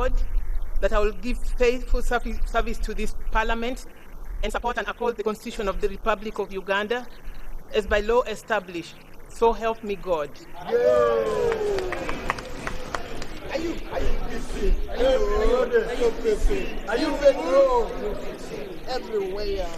God that I will give faithful service to this Parliament and support and uphold the Constitution of the Republic of Uganda as by law established. So help me God. Are you busy? Are you everywhere?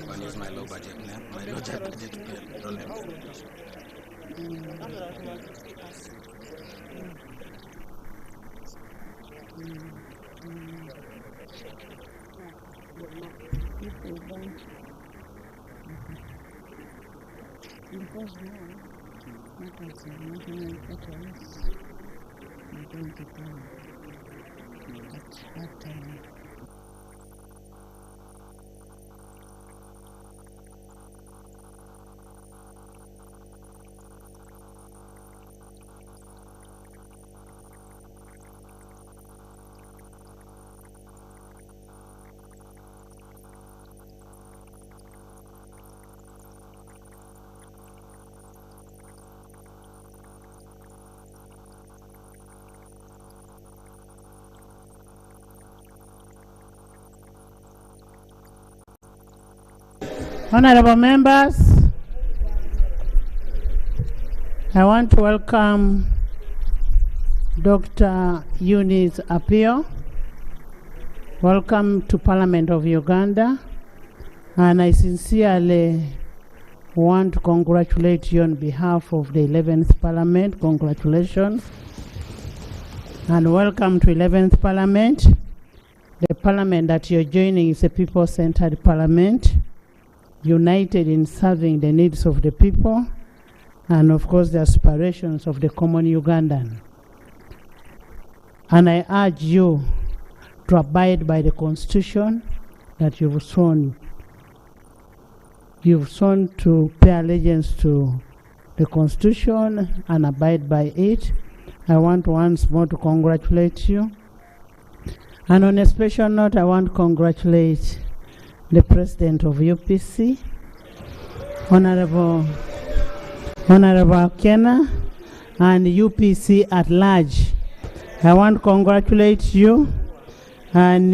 One is my low budget name, my low budget name. Because now, matters are not only veterans, we're going to do at that time. Honorable members, I want to welcome Dr. Eunice Apio. Welcome to Parliament of Uganda, and I sincerely want to congratulate you on behalf of the 11th Parliament. Congratulations, and welcome to 11th Parliament. The Parliament that you're joining is a people-centered Parliament, united in serving the needs of the people and, of course, the aspirations of the common Ugandan. And I urge you to abide by the Constitution that you've sworn. You've sworn to pay allegiance to the Constitution and abide by it. I want once more to congratulate you. And on a special note, I want to congratulate the President of UPC, Honorable Kena, and UPC at large. I want to congratulate you, and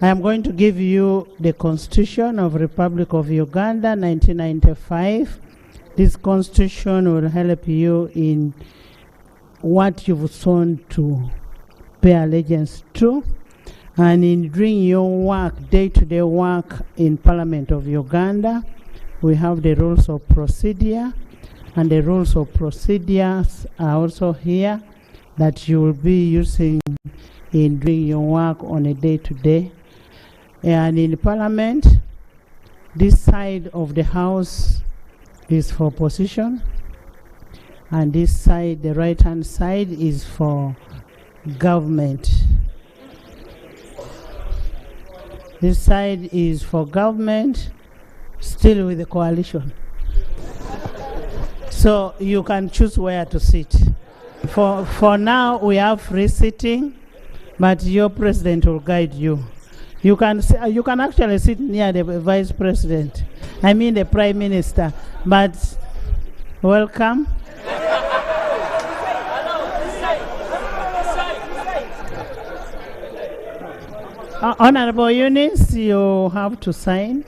I am going to give you the Constitution of Republic of Uganda, 1995. This Constitution will help you in what you've sworn to pay allegiance to, and in doing your work, day-to-day work in Parliament of Uganda. We have the rules of procedure, and the rules of procedures are also here that you will be using in doing your work on a day-to-day. And in Parliament, this side of the House is for opposition, and this side, the right-hand side, is for government. This side is for government, still with the coalition. So you can choose where to sit. For now, we have free sitting, but your president will guide you. You can actually sit near the vice president, I mean the prime minister, but welcome. Honorable Eunice, you have to sign.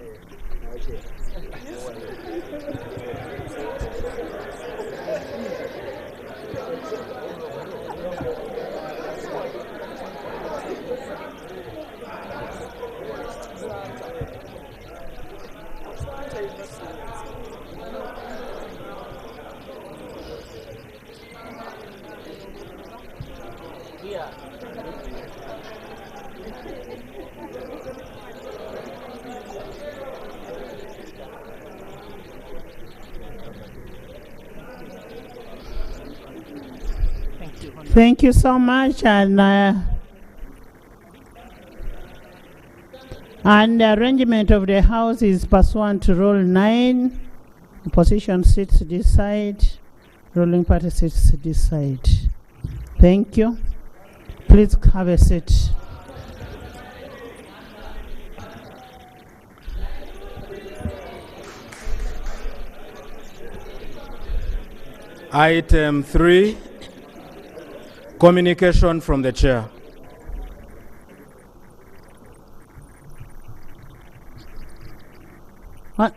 Thank you so much, and the arrangement of the House is pursuant to Rule 9 Opposition sits this side, ruling party sits this side. Thank you. Please have a seat. Item 3, communication from the chair. What?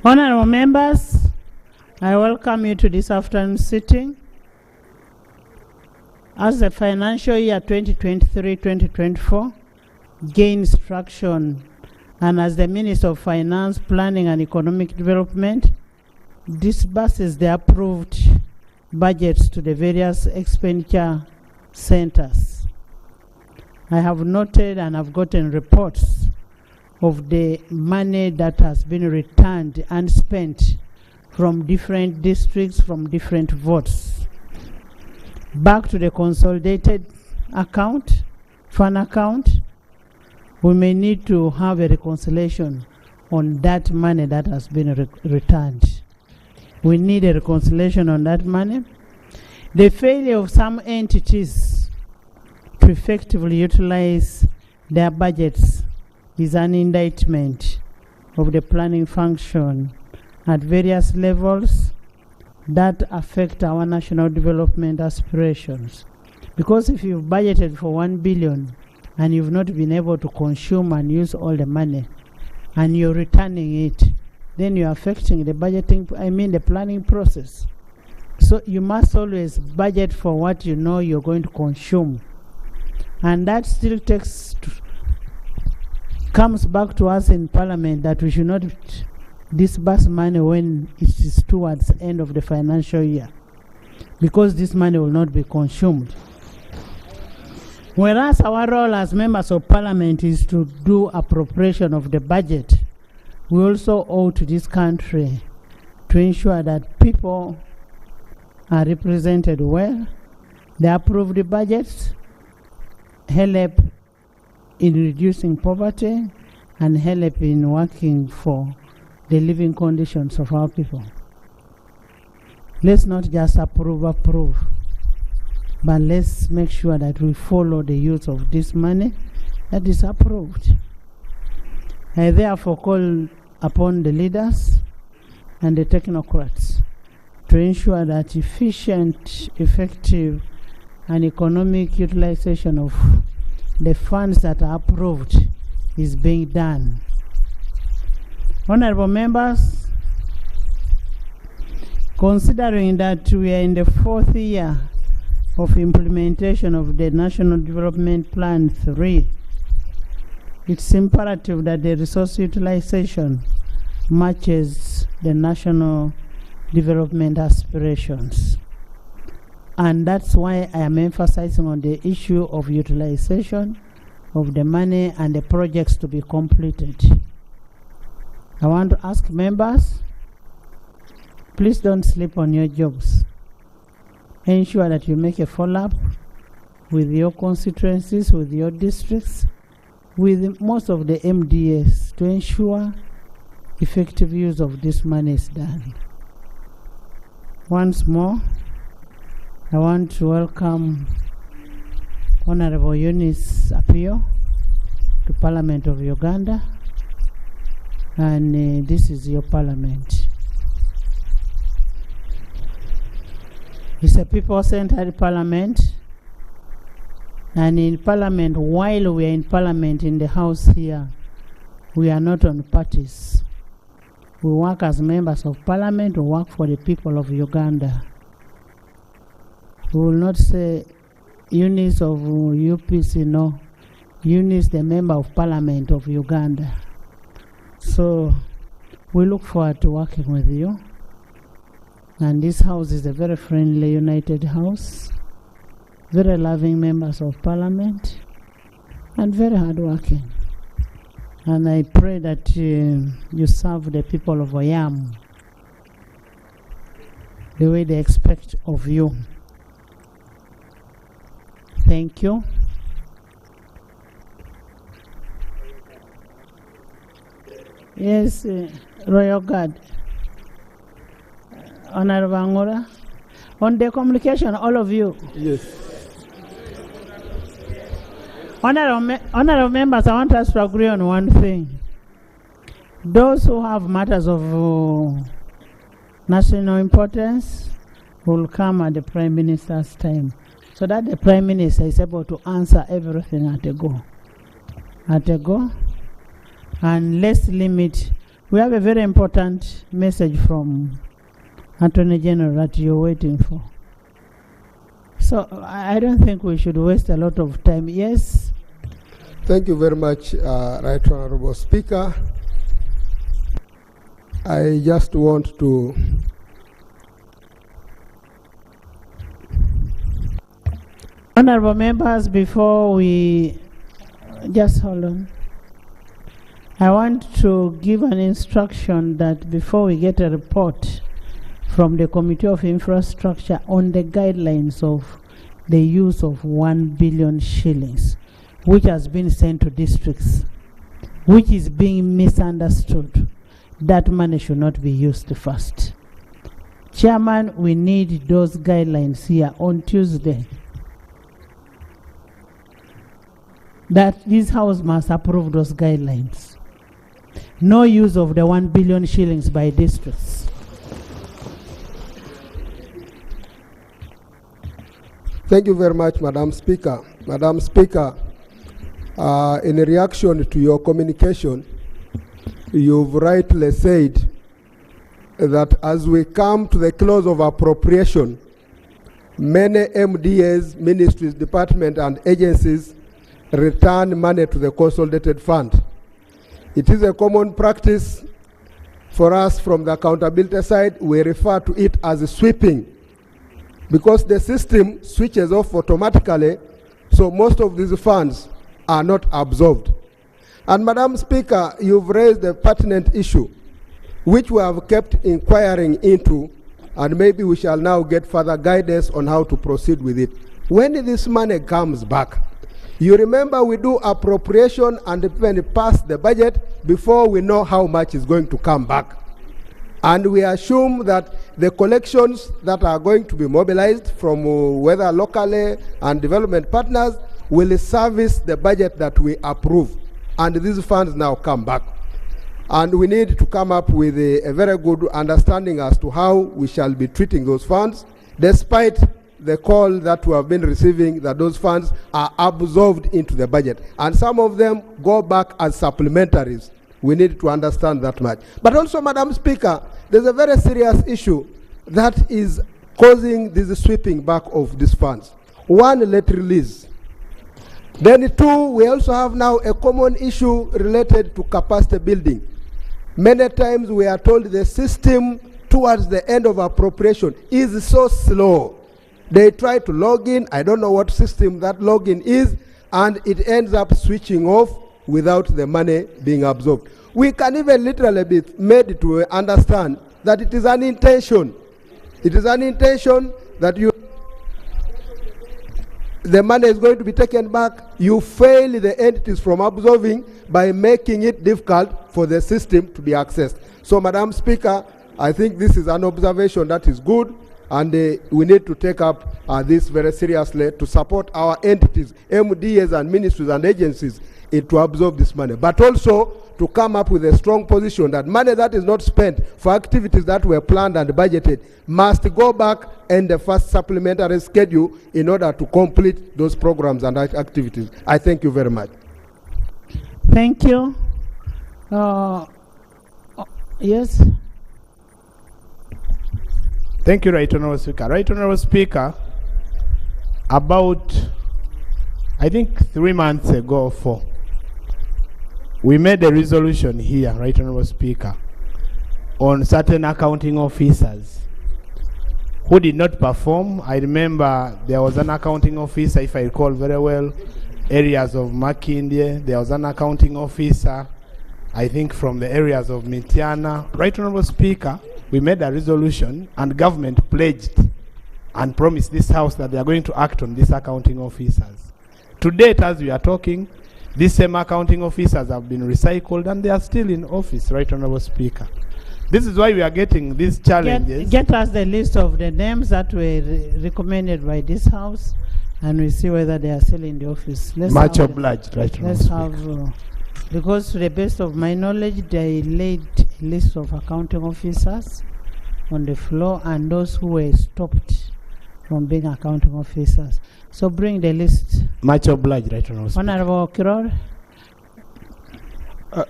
Honorable members, I welcome you to this afternoon's sitting. As the financial year 2023-2024 gains traction, and as the Minister of Finance, Planning and Economic Development disburses the approved budgets to the various expenditure centers, I have noted and have gotten reports of the money that has been returned and spent from different districts, from different votes, back to the consolidated account, fund account. We may need to have a reconciliation on that money that has been returned. We need a reconciliation on that money. The failure of some entities to effectively utilize their budgets is an indictment of the planning function at various levels that affect our national development aspirations. Because if you've budgeted for 1 billion and you've not been able to consume and use all the money, and you're returning it, then you're affecting the budgeting, the planning process. So you must always budget for what you know you're going to consume. And that still comes back to us in Parliament, that we should not disburse money when it is towards the end of the financial year, because this money will not be consumed. Whereas our role as members of Parliament is to do appropriation of the budget, we also owe to this country to ensure that people are represented well. They approve the budgets, help in reducing poverty, and help in working for the living conditions of our people. Let's not just approve, but let's make sure that we follow the use of this money that is approved. I therefore call upon the leaders and the technocrats to ensure that efficient, effective, and economic utilization of the funds that are approved is being done. Honorable members, considering that we are in the 4th year of implementation of the National Development Plan 3, it's imperative that the resource utilization matches the national development aspirations. And that's why I am emphasizing on the issue of utilization of the money and the projects to be completed. I want to ask members, please don't sleep on your jobs. Ensure that you make a follow-up with your constituencies, with your districts, with most of the MDAs to ensure effective use of this money is done. Once more, I want to welcome Honorable Eunice Apio to Parliament of Uganda, and this is your Parliament. It's a people-centered Parliament, and in Parliament, while we are in Parliament in the House here, we are not on parties. We work as members of Parliament, we work for the people of Uganda. We will not say Eunice of UPC, no. Eunice, the member of Parliament of Uganda. So we look forward to working with you. And this house is a very friendly, united house, very loving members of Parliament, and very hardworking. And I pray that you serve the people of Oyam the way they expect of you. Thank you. Yes, Royal Guard. Honorable Angora. On the communication, all of you. Yes. Honorable members, I want us to agree on one thing. Those who have matters of national importance will come at the Prime Minister's time, so that the Prime Minister is able to answer everything at a go. At a go. And let's limit. We have a very important message from Attorney General that you're waiting for. So I don't think we should waste a lot of time. Yes? Thank you very much, Right Honorable Speaker. I just want to Honorable members, before we just hold on. I want to give an instruction that before we get a report from the Committee of Infrastructure on the guidelines of the use of 1 billion shillings, which has been sent to districts, which is being misunderstood, that money should not be used first. Chairman, we need those guidelines here on Tuesday. That this House must approve those guidelines. No use of the 1 billion shillings by districts. Thank you very much, Madam Speaker. Madam Speaker, in reaction to your communication, you've rightly said that as we come to the close of appropriation, many MDAs, ministries, departments, and agencies return money to the consolidated fund. It is a common practice for us from the accountability side. We refer to it as a sweeping, because the system switches off automatically, so most of these funds are not absorbed. And Madam Speaker, you've raised a pertinent issue, which we have kept inquiring into, and maybe we shall now get further guidance on how to proceed with it. When this money comes back, you remember we do appropriation and even pass the budget before we know how much is going to come back. And we assume that the collections that are going to be mobilized from whether locally and development partners will service the budget that we approve. And these funds now come back. And we need to come up with a very good understanding as to how we shall be treating those funds, despite the call that we have been receiving that those funds are absorbed into the budget. And some of them go back as supplementaries. We need to understand that much. But also, Madam Speaker, there's a very serious issue that is causing this sweeping back of these funds. One, let release. Then two, we also have now a common issue related to capacity building. Many times we are told the system towards the end of appropriation is so slow. They try to log in, I don't know what system that login is, and it ends up switching off without the money being absorbed. We can even literally be made to understand that it is an intention. It is an intention that the money is going to be taken back. You fail the entities from absorbing by making it difficult for the system to be accessed. So, Madam Speaker, I think this is an observation that is good, and we need to take up this very seriously to support our entities, MDAs and ministries and agencies, to absorb this money. But also to come up with a strong position that money that is not spent for activities that were planned and budgeted must go back in the first supplementary schedule in order to complete those programs and activities. I thank you very much. Thank you. Yes? Thank you, Right Honorable Speaker. Right Honorable Speaker, about, I think 3 months ago or 4, we made a resolution here, Right Honorable Speaker, on certain accounting officers who did not perform. I remember there was an accounting officer, if I recall very well, areas of Makindye. There was an accounting officer, I think from the areas of Mitiana. Right Honorable Speaker, we made a resolution and government pledged and promised this House that they are going to act on these accounting officers. To date, as we are talking, These same accounting officers have been recycled and they are still in office, Right Honorable Speaker. This is why we are getting these challenges. Get us the list of the names that were recommended by this House, and we see whether they are still in the office. Much obliged, Right Honorable Let's Speaker. have, because to the best of my knowledge, they laid a list of accounting officers on the floor and those who were stopped from being accounting officers. So bring the list. Much obliged, Right Honorable Speaker. Honorable Kiror.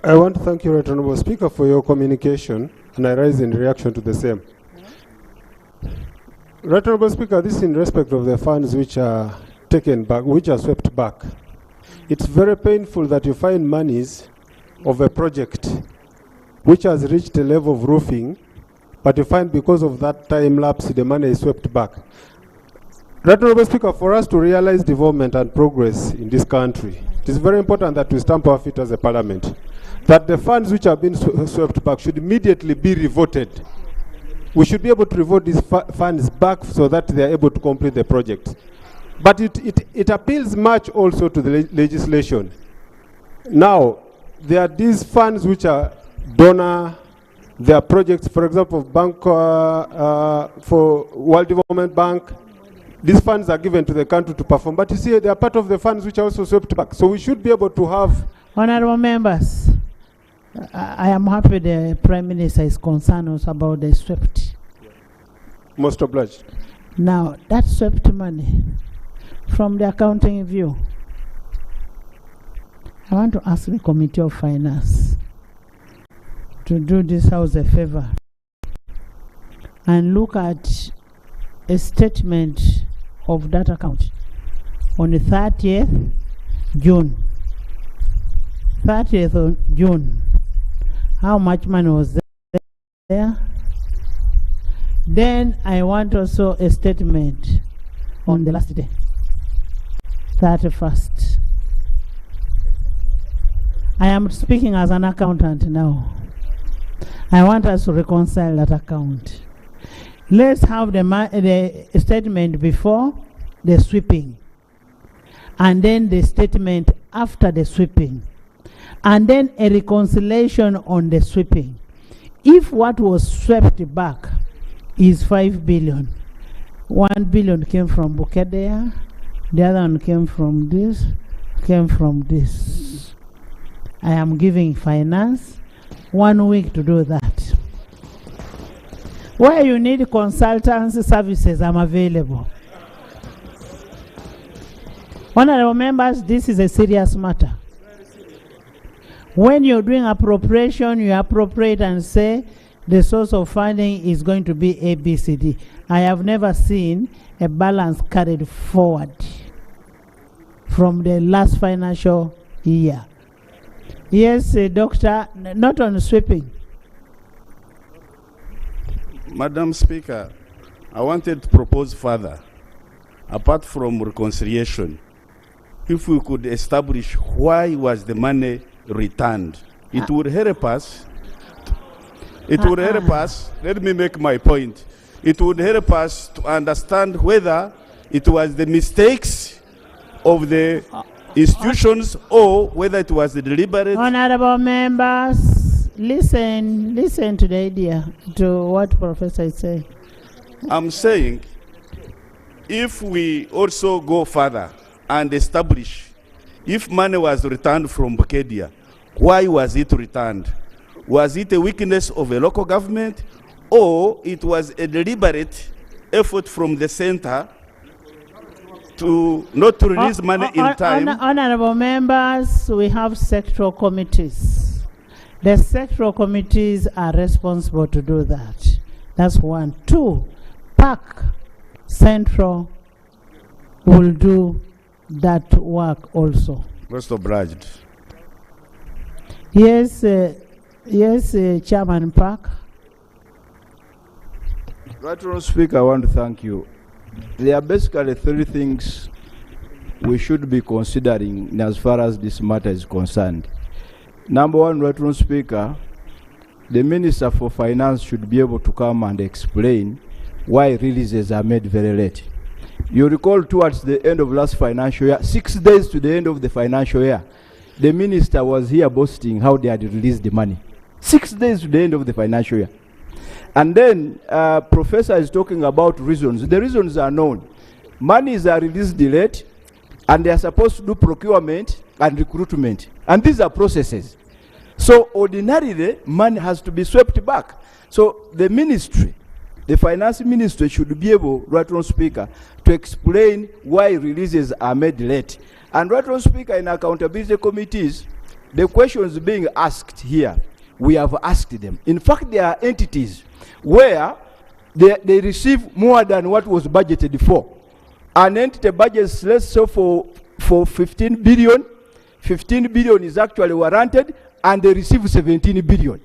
I want to thank you, Right Honorable Speaker, for your communication, and I rise in reaction to the same. Right Honorable Speaker, this is in respect of the funds which are taken back, which are swept back. It's very painful that you find monies of a project which has reached a level of roofing, but you find because of that time lapse, the money is swept back. Right Honorable Speaker, for us to realize development and progress in this country, it is very important that we stamp our feet as a parliament, that the funds which have been swept back should immediately be reverted. We should be able to revert these funds back so that they are able to complete the project. But it appeals much also to the legislation. Now, there are these funds which are donor, there are projects, for example, bank for World Development Bank. These funds are given to the country to perform, but you see, they are part of the funds which are also swept back. So we should be able to have. Honorable members, I am happy the Prime Minister is concerned also about the swept. Most obliged. Now, that swept money, from the accounting view, I want to ask the Committee of Finance to do this House a favor and look at a statement of that account on the 30th June. 30th of June. How much money was there? Then I want also a statement on the last day, 31st. I am speaking as an accountant now. I want us to reconcile that account. Let's have the statement before the sweeping, and then the statement after the sweeping, and then a reconciliation on the sweeping. If what was swept back is 5 billion, 1 billion came from Bukedea, the other one came from this, I am giving finance 1 week to do that. Where you need consultancy services, I'm available. Honorable members, this is a serious matter. When you're doing appropriation, you appropriate and say the source of funding is going to be ABCD. I have never seen a balance carried forward from the last financial year. Yes, Doctor, not on sweeping. Madam Speaker, I wanted to propose further, apart from reconciliation, if we could establish why was the money returned. It would help us. It would help us. Let me make my point. It would help us to understand whether it was the mistakes of the institutions or whether it was the deliberate. Honorable members, listen to the idea, to what Professor is saying. I'm saying if we also go further and establish if money was returned from Bukedea, why was it returned? Was it a weakness of a local government, or it was a deliberate effort from the center to not to release money in time? Honorable members, we have sectoral committees. The sectoral committees are responsible to do that. That's one. Two, PAC Central will do that work also. Most obliged. Yes, Chairman Park. Right Honourable Speaker, I want to thank you. There are basically 3 things we should be considering as far as this matter is concerned. Number 1, Right Honourable Speaker, the Minister for Finance should be able to come and explain why releases are made very late. You recall towards the end of last financial year, 6 days to the end of the financial year, the minister was here boasting how they had released the money. 6 days to the end of the financial year. And then professor is talking about reasons. The reasons are known. Monies are released late, and they are supposed to do procurement and recruitment. And these are processes. So ordinarily, money has to be swept back. So the ministry, the finance ministry, should be able, right on speaker, to explain why releases are made late. And right on speaker, in accountability committees, the questions being asked here, we have asked them. In fact, there are entities where they receive more than what was budgeted for. An entity budgets, let's say for 15 billion, 15 billion is actually warranted, and they receive 17 billion.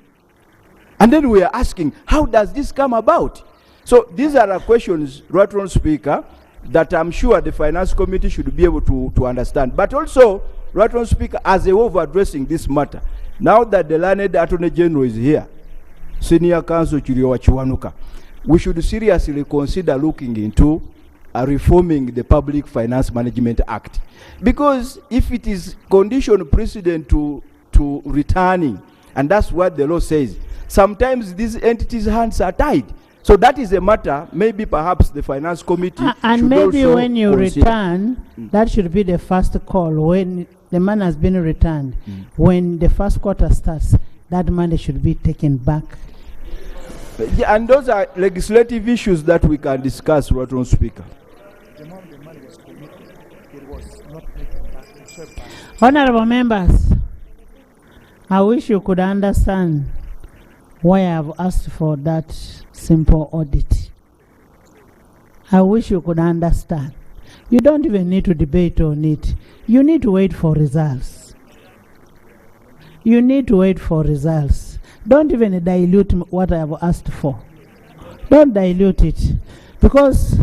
And then we are asking, how does this come about? So these are questions, right on speaker, that I'm sure the finance committee should be able to understand. But also, right on speaker, as a way of addressing this matter, now that the learned Attorney General is here, Senior Counsel Chiriowa Chiwanuka, we should seriously consider looking into reforming the Public Finance Management Act. Because if it is condition precedent to returning, and that's what the law says, sometimes these entities' hands are tied. So that is a matter, maybe perhaps the finance committee and should maybe also when you consider. return, that should be the first call. When the money has been returned, when the first quarter starts, that money should be taken back. Yeah, and those are legislative issues that we can discuss, right on speaker. Honorable members, I wish you could understand why I have asked for that simple audit. I wish you could understand. You don't even need to debate on it. You need to wait for results. You need to wait for results. Don't even dilute what I have asked for. Don't dilute it, because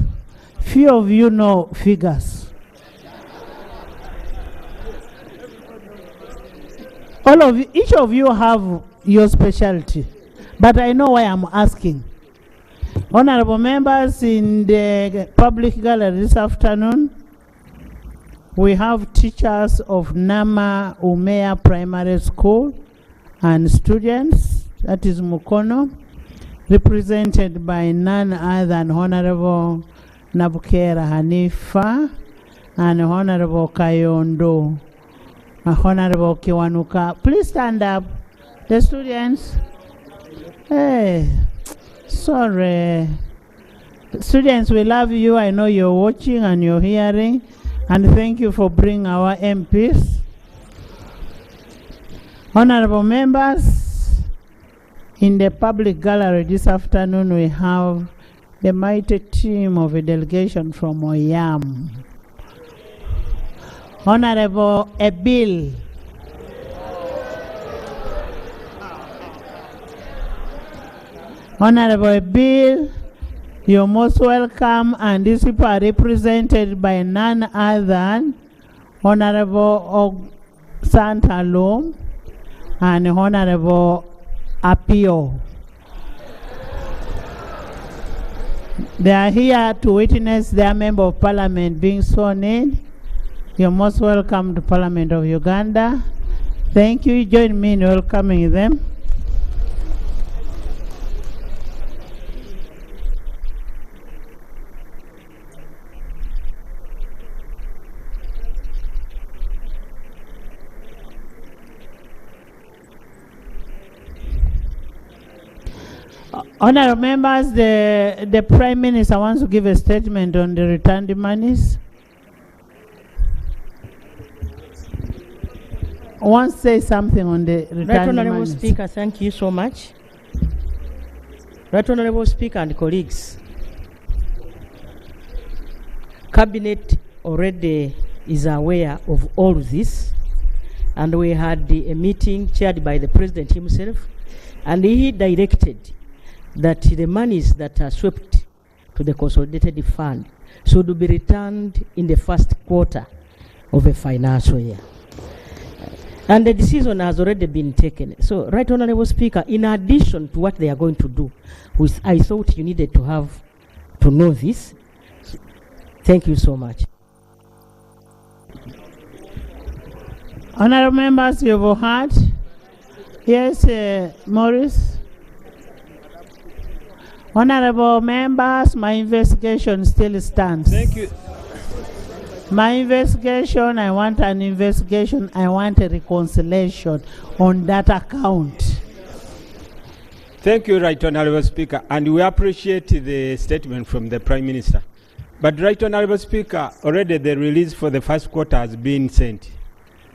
few of you know figures. All of you, each of you have your specialty, but I know why I'm asking. Honorable members, in the public gallery this afternoon, we have teachers of Nama Umea Primary School and students, that is Mukono, represented by none other than Honorable Nabukera Hanifa and Honorable Kayondo. Honorable Kiwanuka, please stand up. The students. Hey, sorry. Students, we love you. I know you're watching and you're hearing. And thank you for bringing our MPs. Honorable members, in the public gallery this afternoon, we have the mighty team of a delegation from Oyam. Honorable Ebil. Honorable Ebil, you're most welcome, and these people are represented by none other than Honorable Santalom and Honorable Apio. They are here to witness their member of parliament being sworn in. You're most welcome to Parliament of Uganda. Thank you. Join me in welcoming them. Honorable members, the Prime Minister wants to give a statement on the returned monies. Want to say something on the returned Right Honorable monies. Speaker, thank you so much. Right Honorable Speaker and colleagues, Cabinet already is aware of all this, and we had a meeting chaired by the President himself, and he directed that the monies that are swept to the consolidated fund should be returned in the first quarter of a financial year. And the decision has already been taken. So, Right Honorable Speaker, in addition to what they are going to do, which I thought you needed to know this. Thank you so much. Honorable members, you've heard. Yes, Morris. Honorable members, my investigation still stands. Thank you. My investigation, I want an investigation, I want a reconciliation on that account. Thank you, Right Honorable Speaker, and we appreciate the statement from the Prime Minister. But Right Honorable Speaker, already the release for the first quarter has been sent.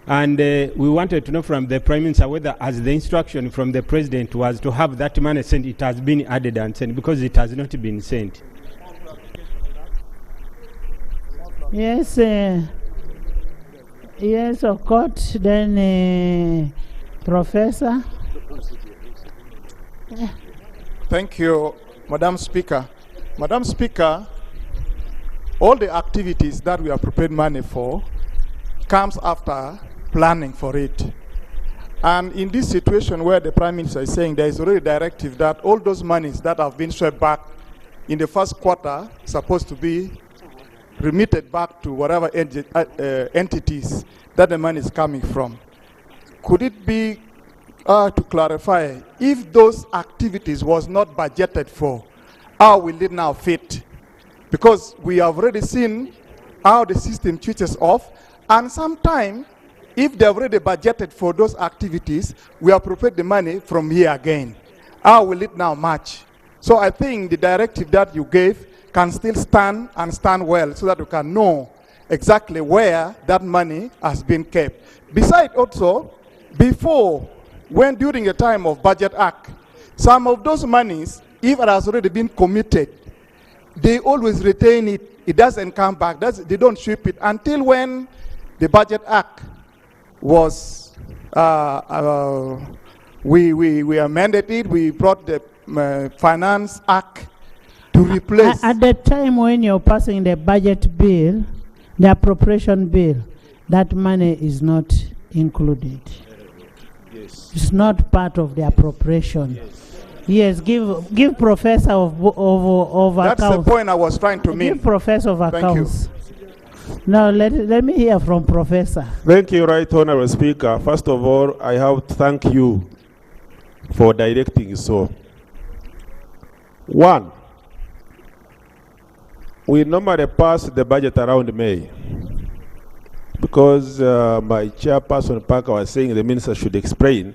And we wanted to know from the Prime Minister whether, as the instruction from the President was to have that money sent, it has been added and sent, because it has not been sent. Yes, yes, of course. Then, Professor. Thank you, Madam Speaker. Madam Speaker, all the activities that we have prepared money for comes after planning for it. And in this situation where the Prime Minister is saying there is already a directive that all those monies that have been swept back in the first quarter supposed to be remitted back to whatever entities that the money is coming from. Could it be to clarify, if those activities was not budgeted for, how will it now fit? Because we have already seen how the system switches off, and sometimes, if they have already budgeted for those activities, we appropriate the money from here again. How will it now match? So I think the directive that you gave can still stand and stand well, so that we can know exactly where that money has been kept. Besides also, before, when during the time of Budget Act, some of those monies, if it has already been committed, they always retain it. It doesn't come back. They don't sweep it until when the Budget Act was, we amended it. We brought the Finance Act to replace. At the time when you're passing the budget bill, the appropriation bill, that money is not included. Yes. It's not part of the appropriation. Yes, give Professor of That's accounts. the point I was trying to make. Give Professor of Thank accounts. Now let me hear from Professor. Thank you, Right Honorable Speaker. First of all, I have to thank you for directing so. One, we normally pass the budget around May, because my chairperson Parker was saying the minister should explain.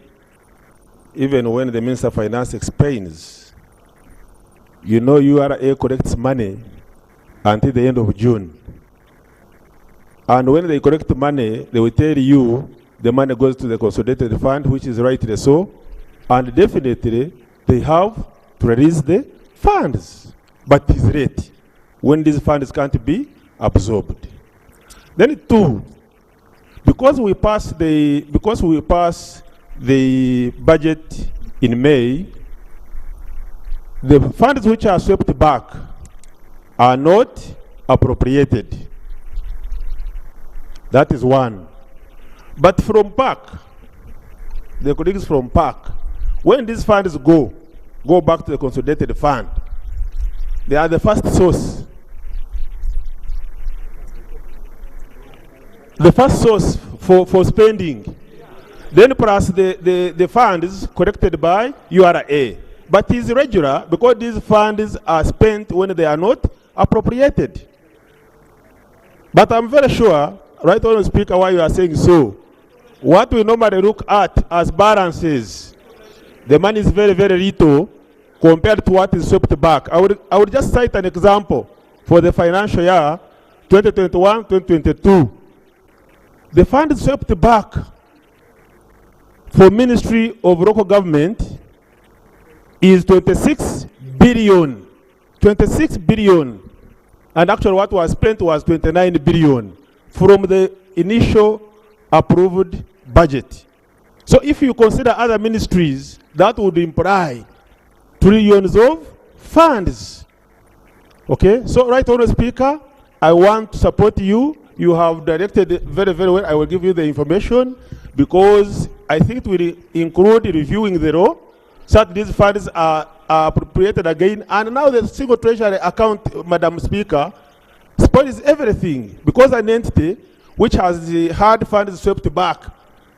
Even when the Minister of Finance explains, you know URA collects money until the end of June. And when they collect money, they will tell you the money goes to the consolidated fund, which is rightly so. And definitely, they have to release the funds. But it is late when these funds can't be absorbed. Then two, because we pass the budget in May, the funds which are swept back are not appropriated. That is one. But from PAC, the colleagues from PAC, when these funds go back to the consolidated fund, they are the first source. The first source for spending. Then plus the funds collected by URA. But it's irregular because these funds are spent when they are not appropriated. But I'm very sure, Right Honourable Speaker, why you are saying so, what we normally look at as balances, the money is very, very little compared to what is swept back. I would just cite an example for the financial year 2021-2022. The fund swept back for Ministry of Local Government is 26 billion. 26 billion. And actually what was spent was 29 billion from the initial approved budget. So if you consider other ministries, that would imply trillions of funds. Okay, so Right Honourable Speaker, I want to support you. You have directed very, very well. I will give you the information because I think it will include reviewing the law so that these funds are appropriated again. And now the single treasury account, Madam Speaker, spoils everything because an entity which has had funds swept back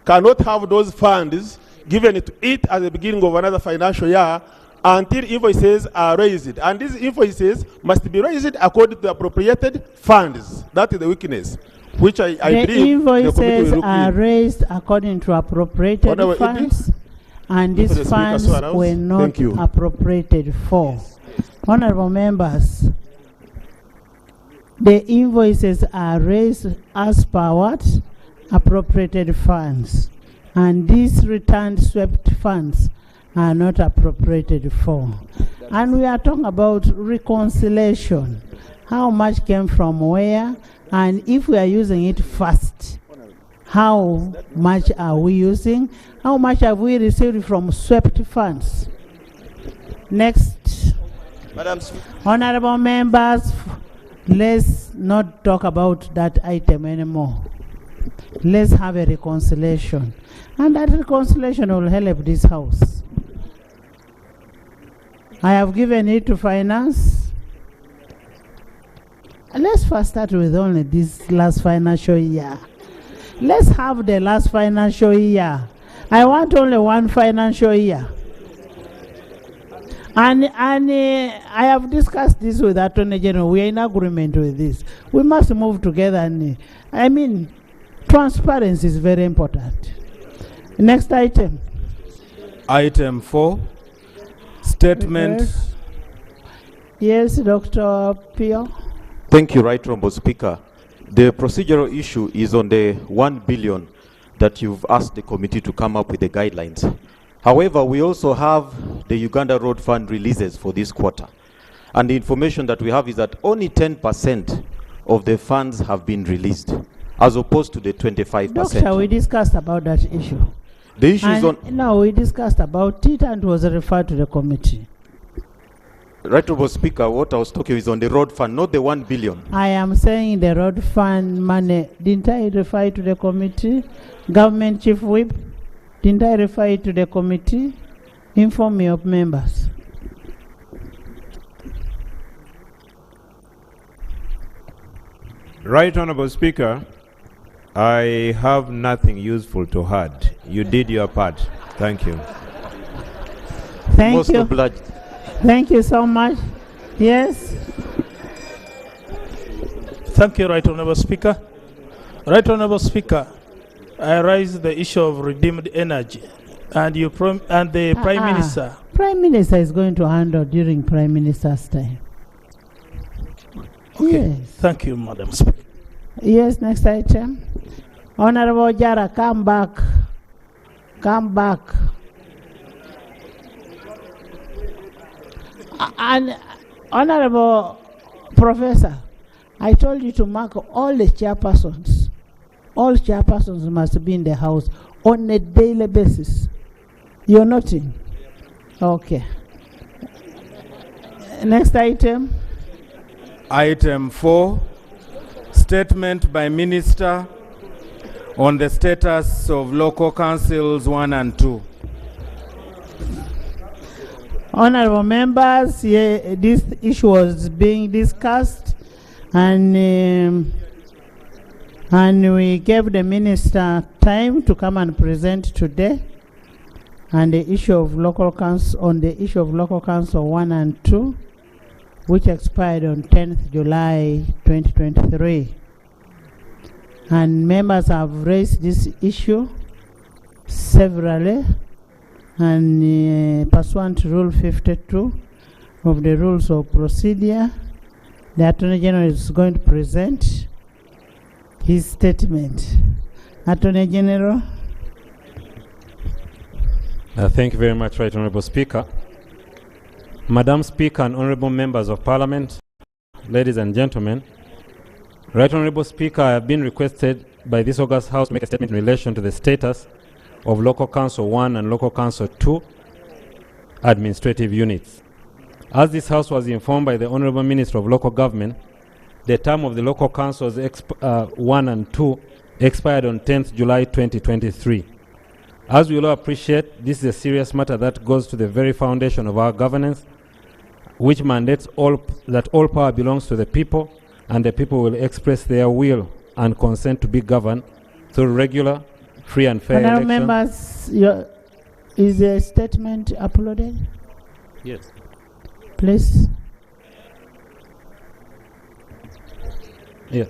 cannot have those funds given to it at the beginning of another financial year until invoices are raised. And these invoices must be raised according to the appropriated funds. That is the weakness, which I believe the invoices will are raised according to appropriated Honorable funds, and If the these Speaker funds so allows. were not Thank you. appropriated for. Honorable members, the invoices are raised as per what? Appropriated funds. And these returned swept funds are not appropriated for. And we are talking about reconciliation. How much came from where? And if we are using it fast, how much are we using? How much have we received from swept funds? Next. Madam Honorable members, let's not talk about that item anymore. Let's have a reconciliation. And that reconciliation will help this house. I have given it to finance. Let's first start with only this last financial year. Let's have the last financial year. I want only one financial year. And I have discussed this with Attorney General. We are in agreement with this. We must move together. And I mean, transparency is very important. Next item. Item 4, statement. Yes, Dr. Pio. Thank you, Right Honourable Speaker. The procedural issue is on the 1 billion that you've asked the committee to come up with the guidelines. However, we also have the Uganda Road Fund releases for this quarter. And the information that we have is that only 10% of the funds have been released, as opposed to the 25%. Doctor, we discussed about that issue. The issue is on... No, we discussed about it and was referred to the committee. Right Honourable Speaker, what I was talking is on the road fund, not the 1 billion. I am saying the road fund money. Didn't I refer it to the committee? Government Chief Whip, didn't I refer it to the committee? Inform me of members. Right Honourable Speaker, I have nothing useful to add. You did your part. Thank you. Thank Most you. obliged. Thank you so much. Yes. Thank you, Right Honourable Speaker. Right Honourable Speaker, I raise the issue of redeemed energy, and the Prime Minister. Prime Minister is going to handle during Prime Minister's time. Okay. Yes. Thank you, Madam Speaker. Yes, next item. Honorable Jara, come back. Come back. And Honorable Professor, I told you to mark all the chairpersons. All chairpersons must be in the house on a daily basis. You're noting? Okay. Next item. Item 4, statement by Minister on the status of local councils 1 and 2. Honorable members, this issue was being discussed, and we gave the minister time to come and present today. And the issue of local council, on the issue of local council 1 and 2, which expired on 10th July 2023. And members have raised this issue severally, and pursuant to Rule 52 of the Rules of Procedure, the Attorney General is going to present his statement. Attorney General. Thank you very much, Right Honourable Speaker. Madam Speaker and Honourable Members of Parliament, ladies and gentlemen, Right Honourable Speaker, I have been requested by this August House to make a statement in relation to the status of Local Council 1 and Local Council 2 administrative units. As this House was informed by the Honourable Minister of Local Government, the term of the Local Councils 1 and 2 expired on 10th July 2023. As we all appreciate, this is a serious matter that goes to the very foundation of our governance, which mandates that all power belongs to the people, and the people will express their will and consent to be governed through regular free and fair Honorable elections. members, is the statement uploaded? Yes. Please. Yeah.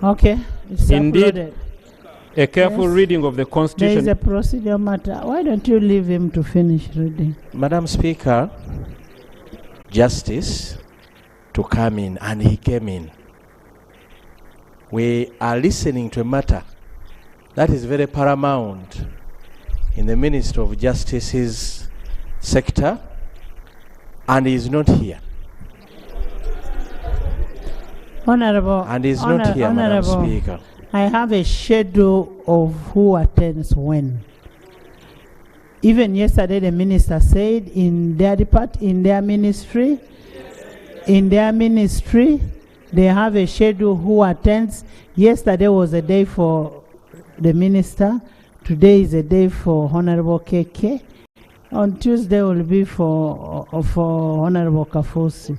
Okay, it's Indeed, uploaded. a careful Yes. reading of the There Constitution. is a procedural matter. Why don't you leave him to finish reading? Madam Speaker, justice to come in, and he came in. We are listening to a matter that is very paramount in the Minister of Justice's sector, and he is not here. Honorable, And he's not here, Madam Honorable, Speaker. I have a schedule of who attends when. Even yesterday, the minister said in their ministry, they have a schedule who attends. Yesterday was a day for the minister. Today is a day for Honorable KK. On Tuesday will be for Honorable Kafosi.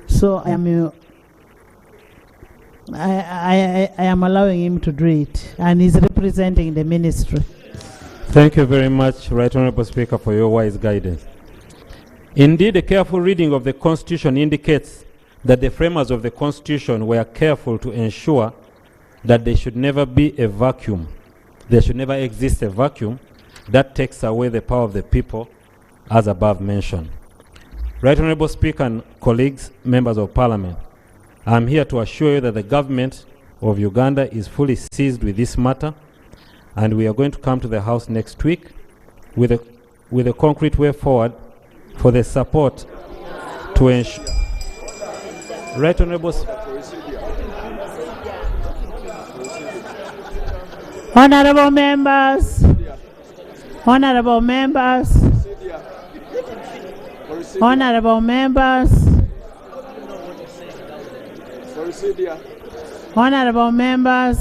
So I am allowing him to do it, and he's representing the ministry. Thank you very much, Right Honorable Speaker, for your wise guidance. Indeed, a careful reading of the Constitution indicates that the framers of the Constitution were careful to ensure that there should never be a vacuum. There should never exist a vacuum that takes away the power of the people, as above mentioned. Right Honorable Speaker and colleagues, members of Parliament, I am here to assure you that the government of Uganda is fully seized with this matter, and we are going to come to the House next week with a concrete way forward for the support to ensure. Right Honorable Honorable members, honorable members, honorable members, honorable members.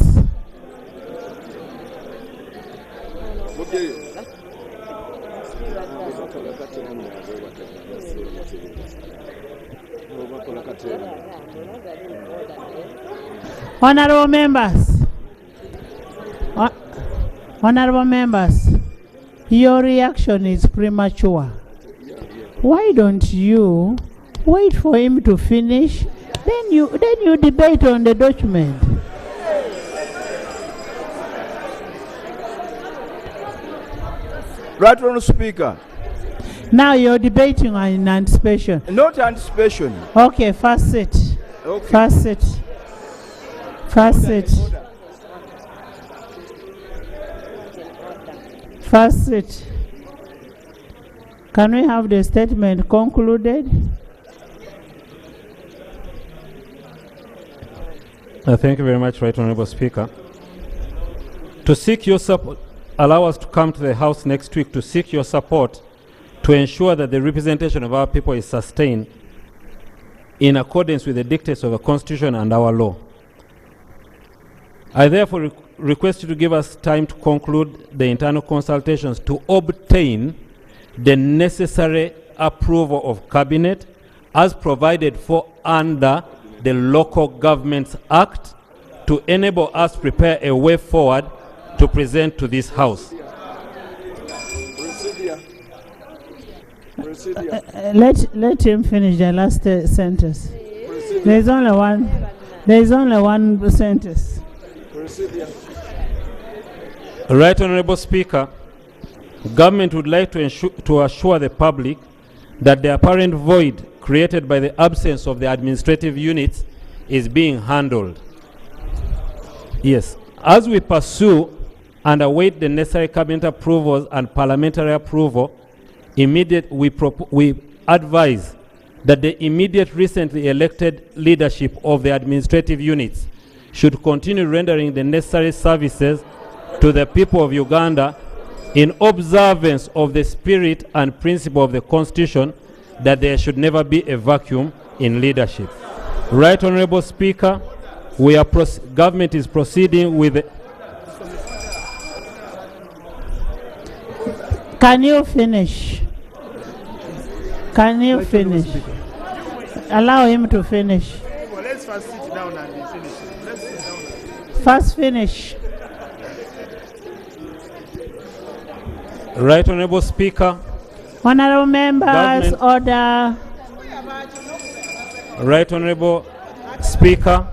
Honorable members, honorable members, your reaction is premature. Why don't you wait for him to finish? Then you debate on the document. Right Honourable Speaker. Now you're debating on anticipation. Not anticipation. Okay, first sit. Okay. First sit. First sit. First sit. Can we have the statement concluded? Thank you very much, Right Honorable Speaker. To seek your support, allow us to come to the House next week to seek your support to ensure that the representation of our people is sustained in accordance with the dictates of the Constitution and our law. I therefore request you to give us time to conclude the internal consultations to obtain the necessary approval of Cabinet as provided for under the Local Governments Act to enable us to prepare a way forward to present to this House. Let him finish the last sentence. There is only one sentence. Right Honorable Speaker, Government would like to assure the public that the apparent void created by the absence of the administrative units is being handled. Yes, as we pursue and await the necessary cabinet approvals and parliamentary approval, we advise that the immediate recently elected leadership of the administrative units should continue rendering the necessary services to the people of Uganda in observance of the spirit and principle of the Constitution, that there should never be a vacuum in leadership. Right Honorable Speaker, government is proceeding with Can you finish? Can you finish? Allow him to finish. Well, let's first sit down and finish. Let's sit down. First finish. Right Honorable Speaker. Honorable members, Government. order. Right Honorable Speaker,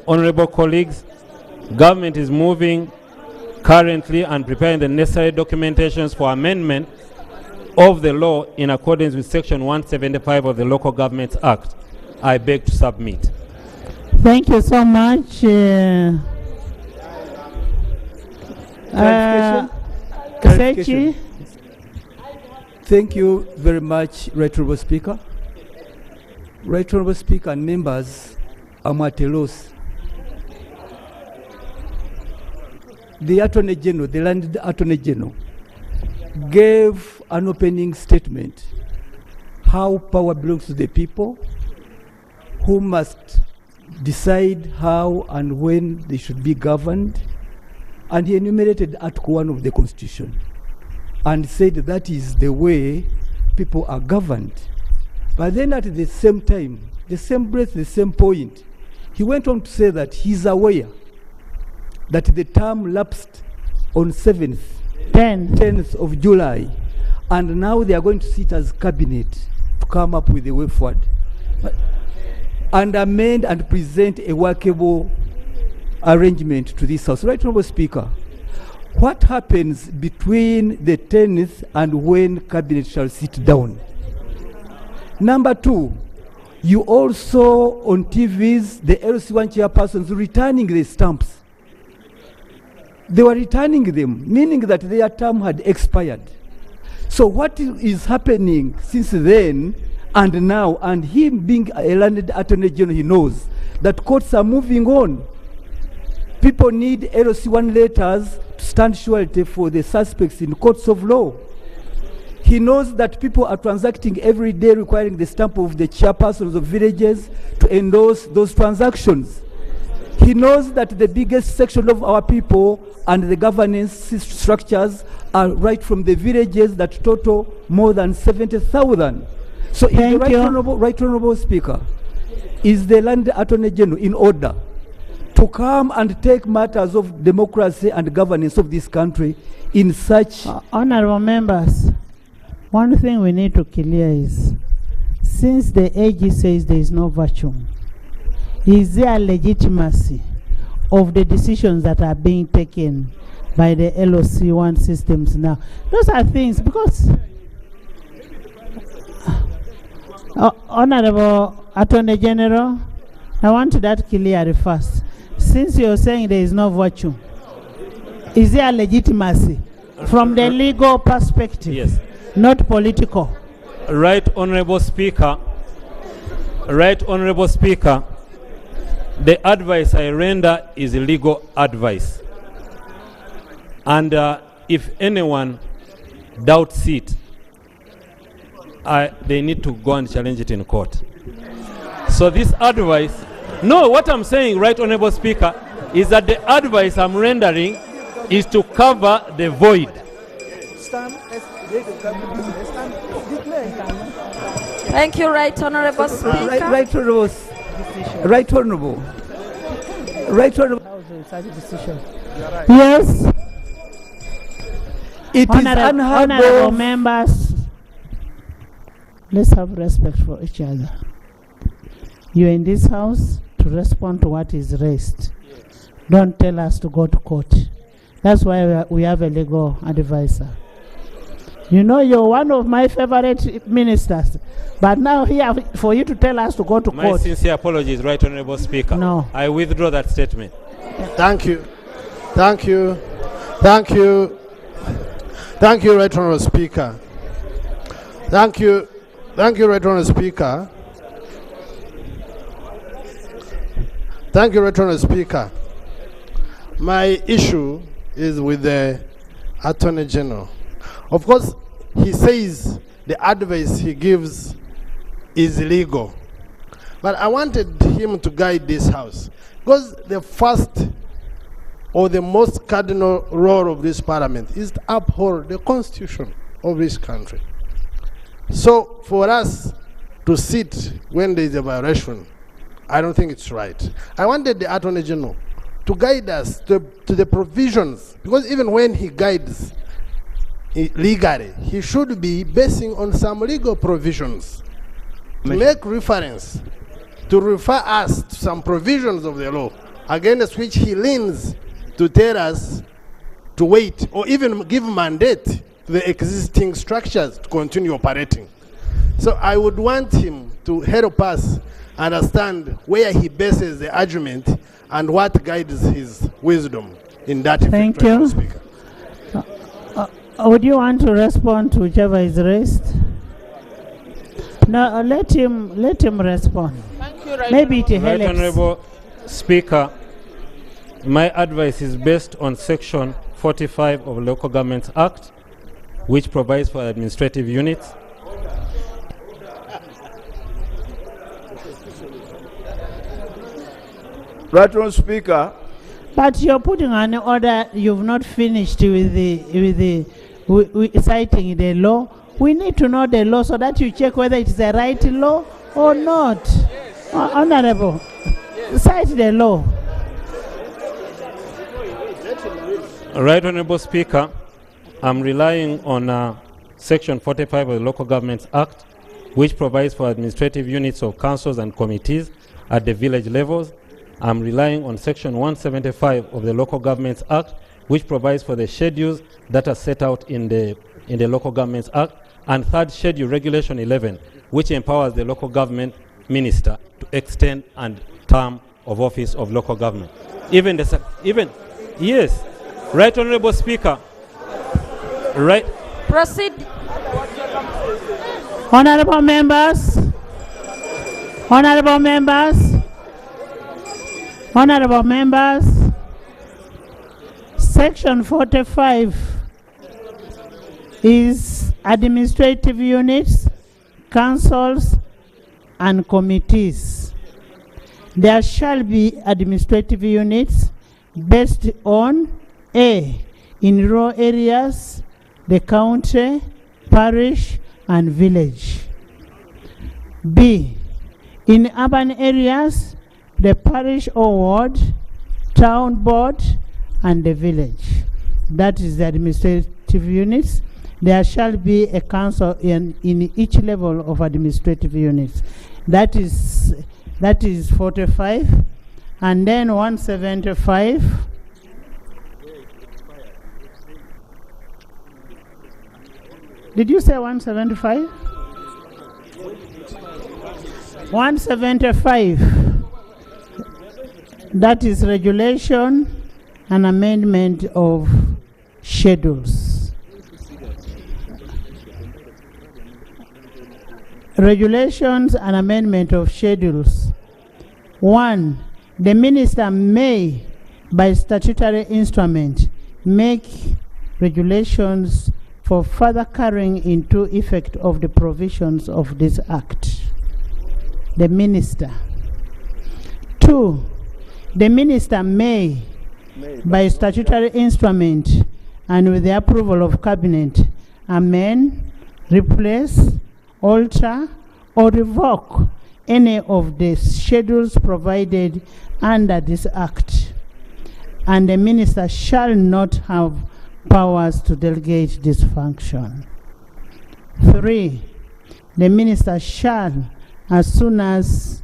honorable colleagues, government is moving currently and preparing the necessary documentations for amendment of the law in accordance with Section 175 of the Local Governments Act. I beg to submit. Thank you so much. Sechi. Thank you very much, Right Honorable Speaker. Right Honorable Speaker and members, I'm at a loss. The Attorney General, the Land Attorney General, gave an opening statement how power belongs to the people, who must decide how and when they should be governed, and he enumerated Article 1 of the Constitution and said that is the way people are governed. But then at the same time, the same breath, the same point, he went on to say that he's aware that the term lapsed on 10th of July, and now they are going to sit as cabinet to come up with a way forward and amend and present a workable arrangement to this House. Right, Honorable Speaker, what happens between the 10th and when cabinet shall sit down? Number two, you also on TVs, the LC1 chairpersons returning the stamps. They were returning them, meaning that their term had expired. So what is happening since then and now, and him being a landed Attorney General, he knows that courts are moving on. People need LC1 letters to stand surety for the suspects in courts of law. He knows that people are transacting every day requiring the stamp of the chairpersons of villages to endorse those transactions. He knows that the biggest section of our people and the governance structures are right from the villages that total more than 70,000. So is the right honorable Speaker, is the Land Attorney General in order to come and take matters of democracy and governance of this country in such... Honorable members, one thing we need to clear is, since the AG says there is no vacuum, is there legitimacy of the decisions that are being taken by the LOC1 systems now? Those are things, because Honorable Attorney General, I want that clear first. Since you're saying there is no vacuum, is there legitimacy from the legal perspective? Yes. Not political. Right Honorable Speaker, the advice I render is legal advice. And if anyone doubts it, they need to go and challenge it in court. So this advice, no, what I'm saying, Right Honorable Speaker, is that the advice I'm rendering is to cover the void. Thank you, Right Honorable Speaker. Right Honorable. Yes. It is unheard honorable of. Members, let's have respect for each other. You're in this house to respond to what is raised. Don't tell us to go to court. That's why we have a legal advisor. You know, you're one of my favorite ministers, but now here for you to tell us to go to My court. sincere apologies, Right Honorable Speaker. No. I withdraw that statement. Thank you. Thank you. Thank you. Thank you, Right Honorable Speaker. Thank you. Thank you, Right Honorable Speaker. Thank you, Right Honorable Speaker. My issue is with the Attorney General. Of course, he says the advice he gives is illegal. But I wanted him to guide this House, because the first or the most cardinal role of this Parliament is to uphold the Constitution of this country. So for us to sit when there is a violation, I don't think it's right. I wanted the Attorney General to guide us to the provisions, because even when he guides legally, he should be basing on some legal provisions to make reference, to refer us to some provisions of the law against which he leans to tell us to wait or even give mandate to the existing structures to continue operating. So I would want him to help us understand where he bases the argument and what guides his wisdom in that effect. Thank you. Speaker. Would you want to respond to whichever is raised? No, let him respond. Thank you, Right Maybe it Right helps. Honorable Speaker, my advice is based on Section 45 of Local Governments Act, which provides for administrative units. Right Honourable Speaker. But you're putting an order. You've not finished with citing the law. We need to know the law so that you check whether it's the right law or not. Honorable, cite the law. Right Honorable Speaker, I'm relying on Section 45 of the Local Governments Act, which provides for administrative units of councils and committees at the village levels. I'm relying on Section 175 of the Local Governments Act, which provides for the schedules that are set out in the Local Governments Act, and third schedule, Regulation 11, which empowers the local government minister to extend and term of office of local government. Yes, Right Honorable Speaker. Right. Proceed. Honorable members. Honorable members. Honorable members. Section 45 is administrative units, councils, and committees. There shall be administrative units based on A, in rural areas, the county, parish, and village. B, in urban areas, the parish or ward, town board, and the village. That is the administrative units. There shall be a council in each level of administrative units. That is 45. And then 175. Did you say 175? 175. That is regulation and amendment of schedules. Regulations and amendment of schedules. 1. The minister may, by statutory instrument, make regulations for further carrying into effect of the provisions of this act. The minister. 2. The minister may, by statutory instrument and with the approval of cabinet, amend, replace, alter, or revoke any of the schedules provided under this act, and the minister shall not have powers to delegate this function. 3. The minister shall, as soon as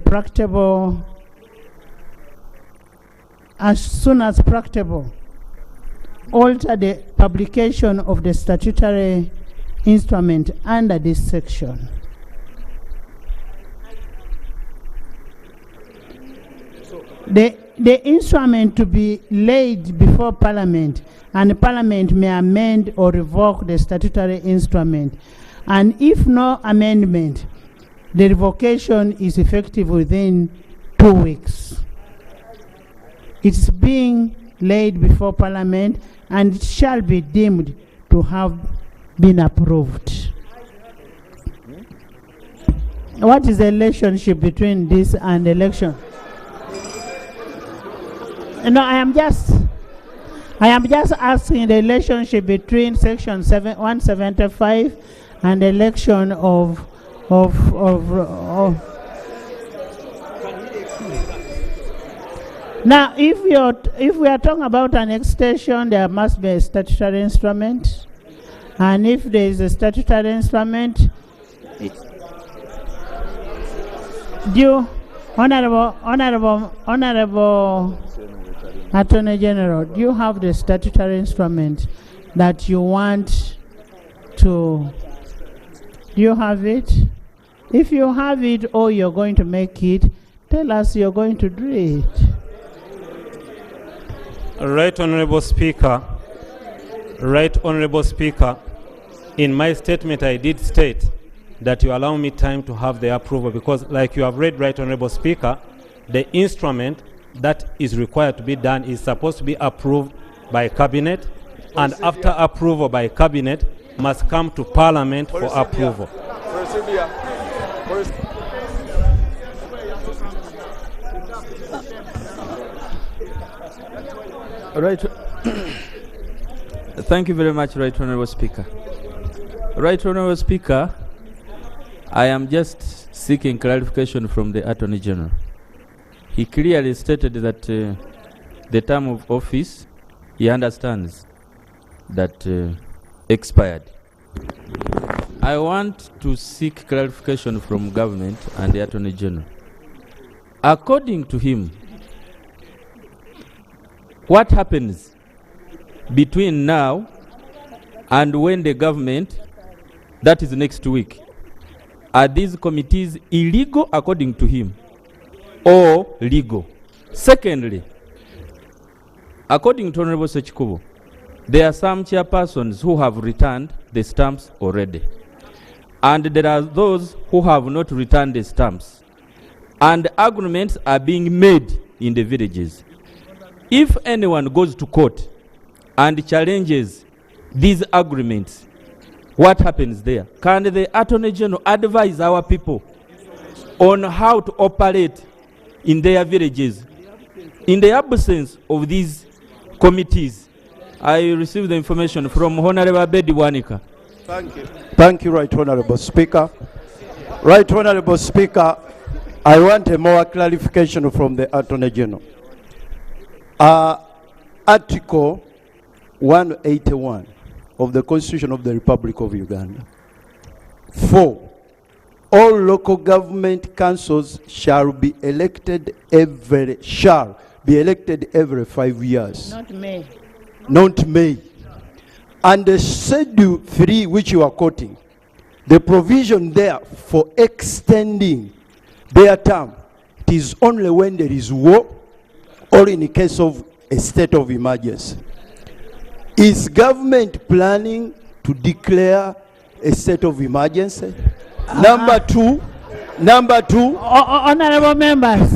practicable, alter the publication of the statutory instrument under this section. The instrument to be laid before Parliament, and Parliament may amend or revoke the statutory instrument. And if no amendment, the revocation is effective within 2 weeks. It's being laid before Parliament and it shall be deemed to have been approved. What is the relationship between this and election? No, I am just asking the relationship between section 175 and election of Now, if we are talking about an extension, there must be a statutory instrument, and if there is a statutory instrument, Honorable Attorney General, do you have the statutory instrument that you want to? Do you have it? If you have it or you're going to make it, tell us you're going to do it. Right Honorable Speaker, in my statement I did state that you allow me time to have the approval, because like you have read, Right Honorable Speaker, the instrument that is required to be done is supposed to be approved by Cabinet, and after approval by Cabinet must come to Parliament for approval. Right. Thank you very much, Right Honorable Speaker. Right Honorable Speaker, I am just seeking clarification from the Attorney General. He clearly stated that the term of office, he understands that expired. I want to seek clarification from government and the Attorney General. According to him, what happens between now and when the government, that is next week, are these committees illegal according to him or legal? Secondly, according to Honorable Sechikubo, there are some chairpersons who have returned the stamps already, and there are those who have not returned the stamps, and arguments are being made in the villages. If anyone goes to court and challenges these agreements, what happens there? Can the Attorney General advise our people on how to operate in their villages? In the absence of these committees, I received the information from Honorable Abedi Wanika. Thank you. Thank you, Right Honorable Speaker. Right Honorable Speaker, I want a more clarification from the Attorney General. Article 181 of the Constitution of the Republic of Uganda. 4. All local government councils shall be elected every 5 years. Not May. Not May. And the Schedule 3, which you are quoting, the provision there for extending their term, it is only when there is war or in the case of a state of emergency. Is government planning to declare a state of emergency? Number two, Honorable members,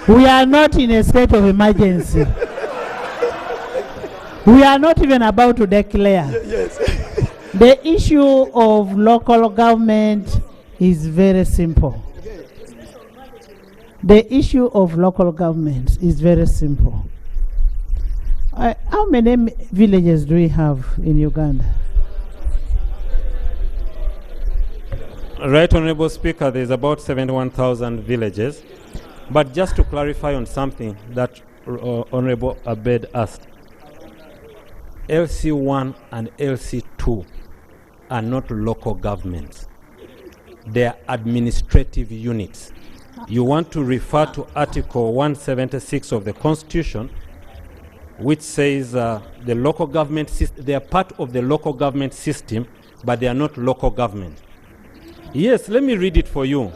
we are not in a state of emergency. We are not even about to declare. Yes. The issue of local government is very simple. The issue of local government is very simple. How many villages do we have in Uganda? Right Honorable Speaker, there is about 71,000 villages. But just to clarify on something that Honorable Abed asked, LC1 and LC2 are not local governments. They are administrative units. You want to refer to Article 176 of the Constitution, which says the local government system, they are part of the local government system, but they are not local government. Yes, let me read it for you.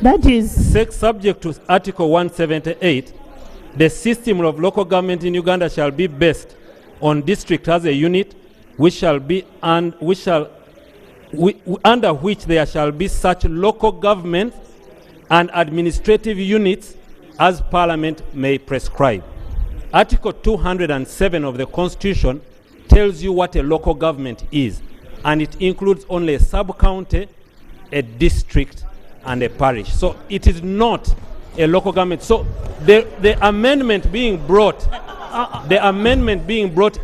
That is subject to Article 178, the system of local government in Uganda shall be based on district as a unit, under which there shall be such local government and administrative units as Parliament may prescribe. Article 207 of the Constitution tells you what a local government is, and it includes only a sub-county, a district, and a parish. So it is not a local government. So the amendment being brought,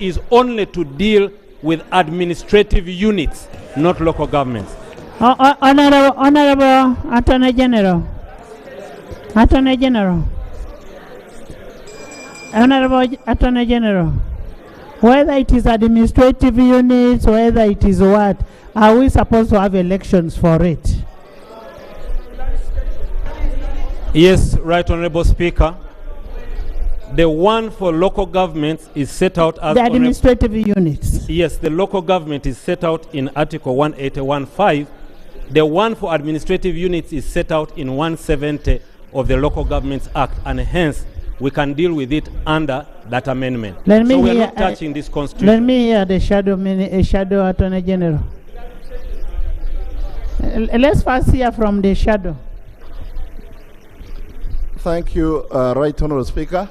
is only to deal with administrative units, not local governments. Honorable Attorney General. Attorney General. Honorable Attorney General, whether it is administrative units, whether it is what, are we supposed to have elections for it? Yes, Right Honorable Speaker. The one for local governments is set out as... The administrative units. Yes, the local government is set out in Article 181.5. The one for administrative units is set out in 170 of the Local Governments Act, and hence we can deal with it under that amendment. So we are not touching this constitution. Let me hear the shadow Attorney General. Let's first hear from the shadow. Thank you, Right Honourable Speaker.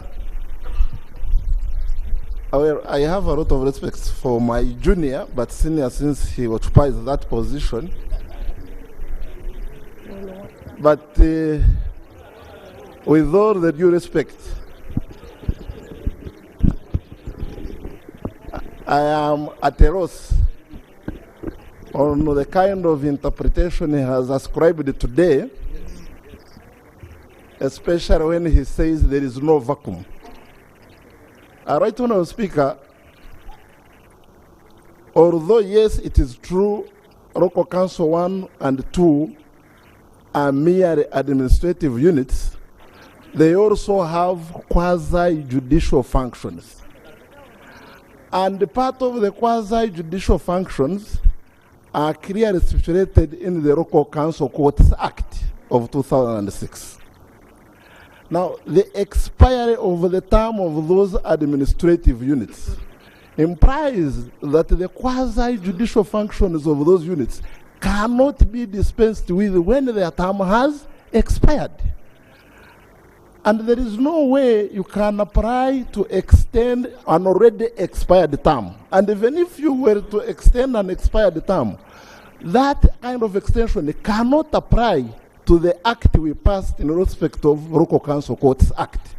I have a lot of respect for my junior, but senior, since he occupies that position. But with all the due respect, I am at a loss on the kind of interpretation he has ascribed today, especially when he says there is no vacuum. Right Honourable Speaker, although yes, it is true, Local Council 1 and 2 are mere administrative units, they also have quasi-judicial functions. And part of the quasi-judicial functions are clearly stipulated in the Local Council Courts Act of 2006. Now, the expiry of the term of those administrative units implies that the quasi-judicial functions of those units cannot be dispensed with when their term has expired. And there is no way you can apply to extend an already expired term. And even if you were to extend an expired term, that kind of extension cannot apply to the act we passed in respect of Local Council Courts Act.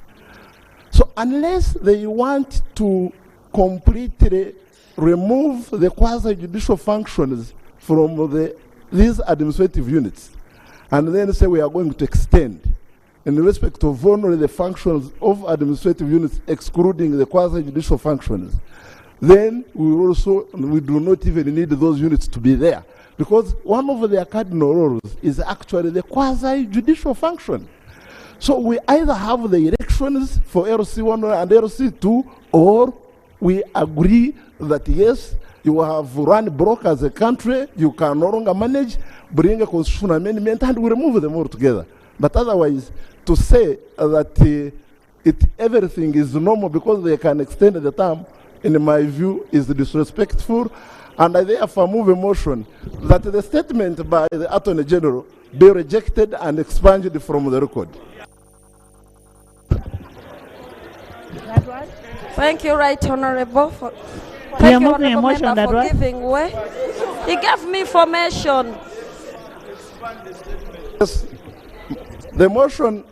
So unless they want to completely remove the quasi-judicial functions from these administrative units, and then say we are going to extend in respect of only the functions of administrative units excluding the quasi-judicial functions, then we do not even need those units to be there. Because one of their cardinal roles is actually the quasi-judicial function. So we either have the elections for LC1 and LC2, or we agree that yes, you have run broke as a country, you can no longer manage, bring a constitutional amendment, and we remove them all together. But otherwise, to say that everything is normal because they can extend the term, in my view, is disrespectful. And I therefore move a motion that the statement by the Attorney General be rejected and expunged from the record. Thank you, Right Honourable. Thank you, Honourable Member, for giving way. He gave me information. Yes, the motion,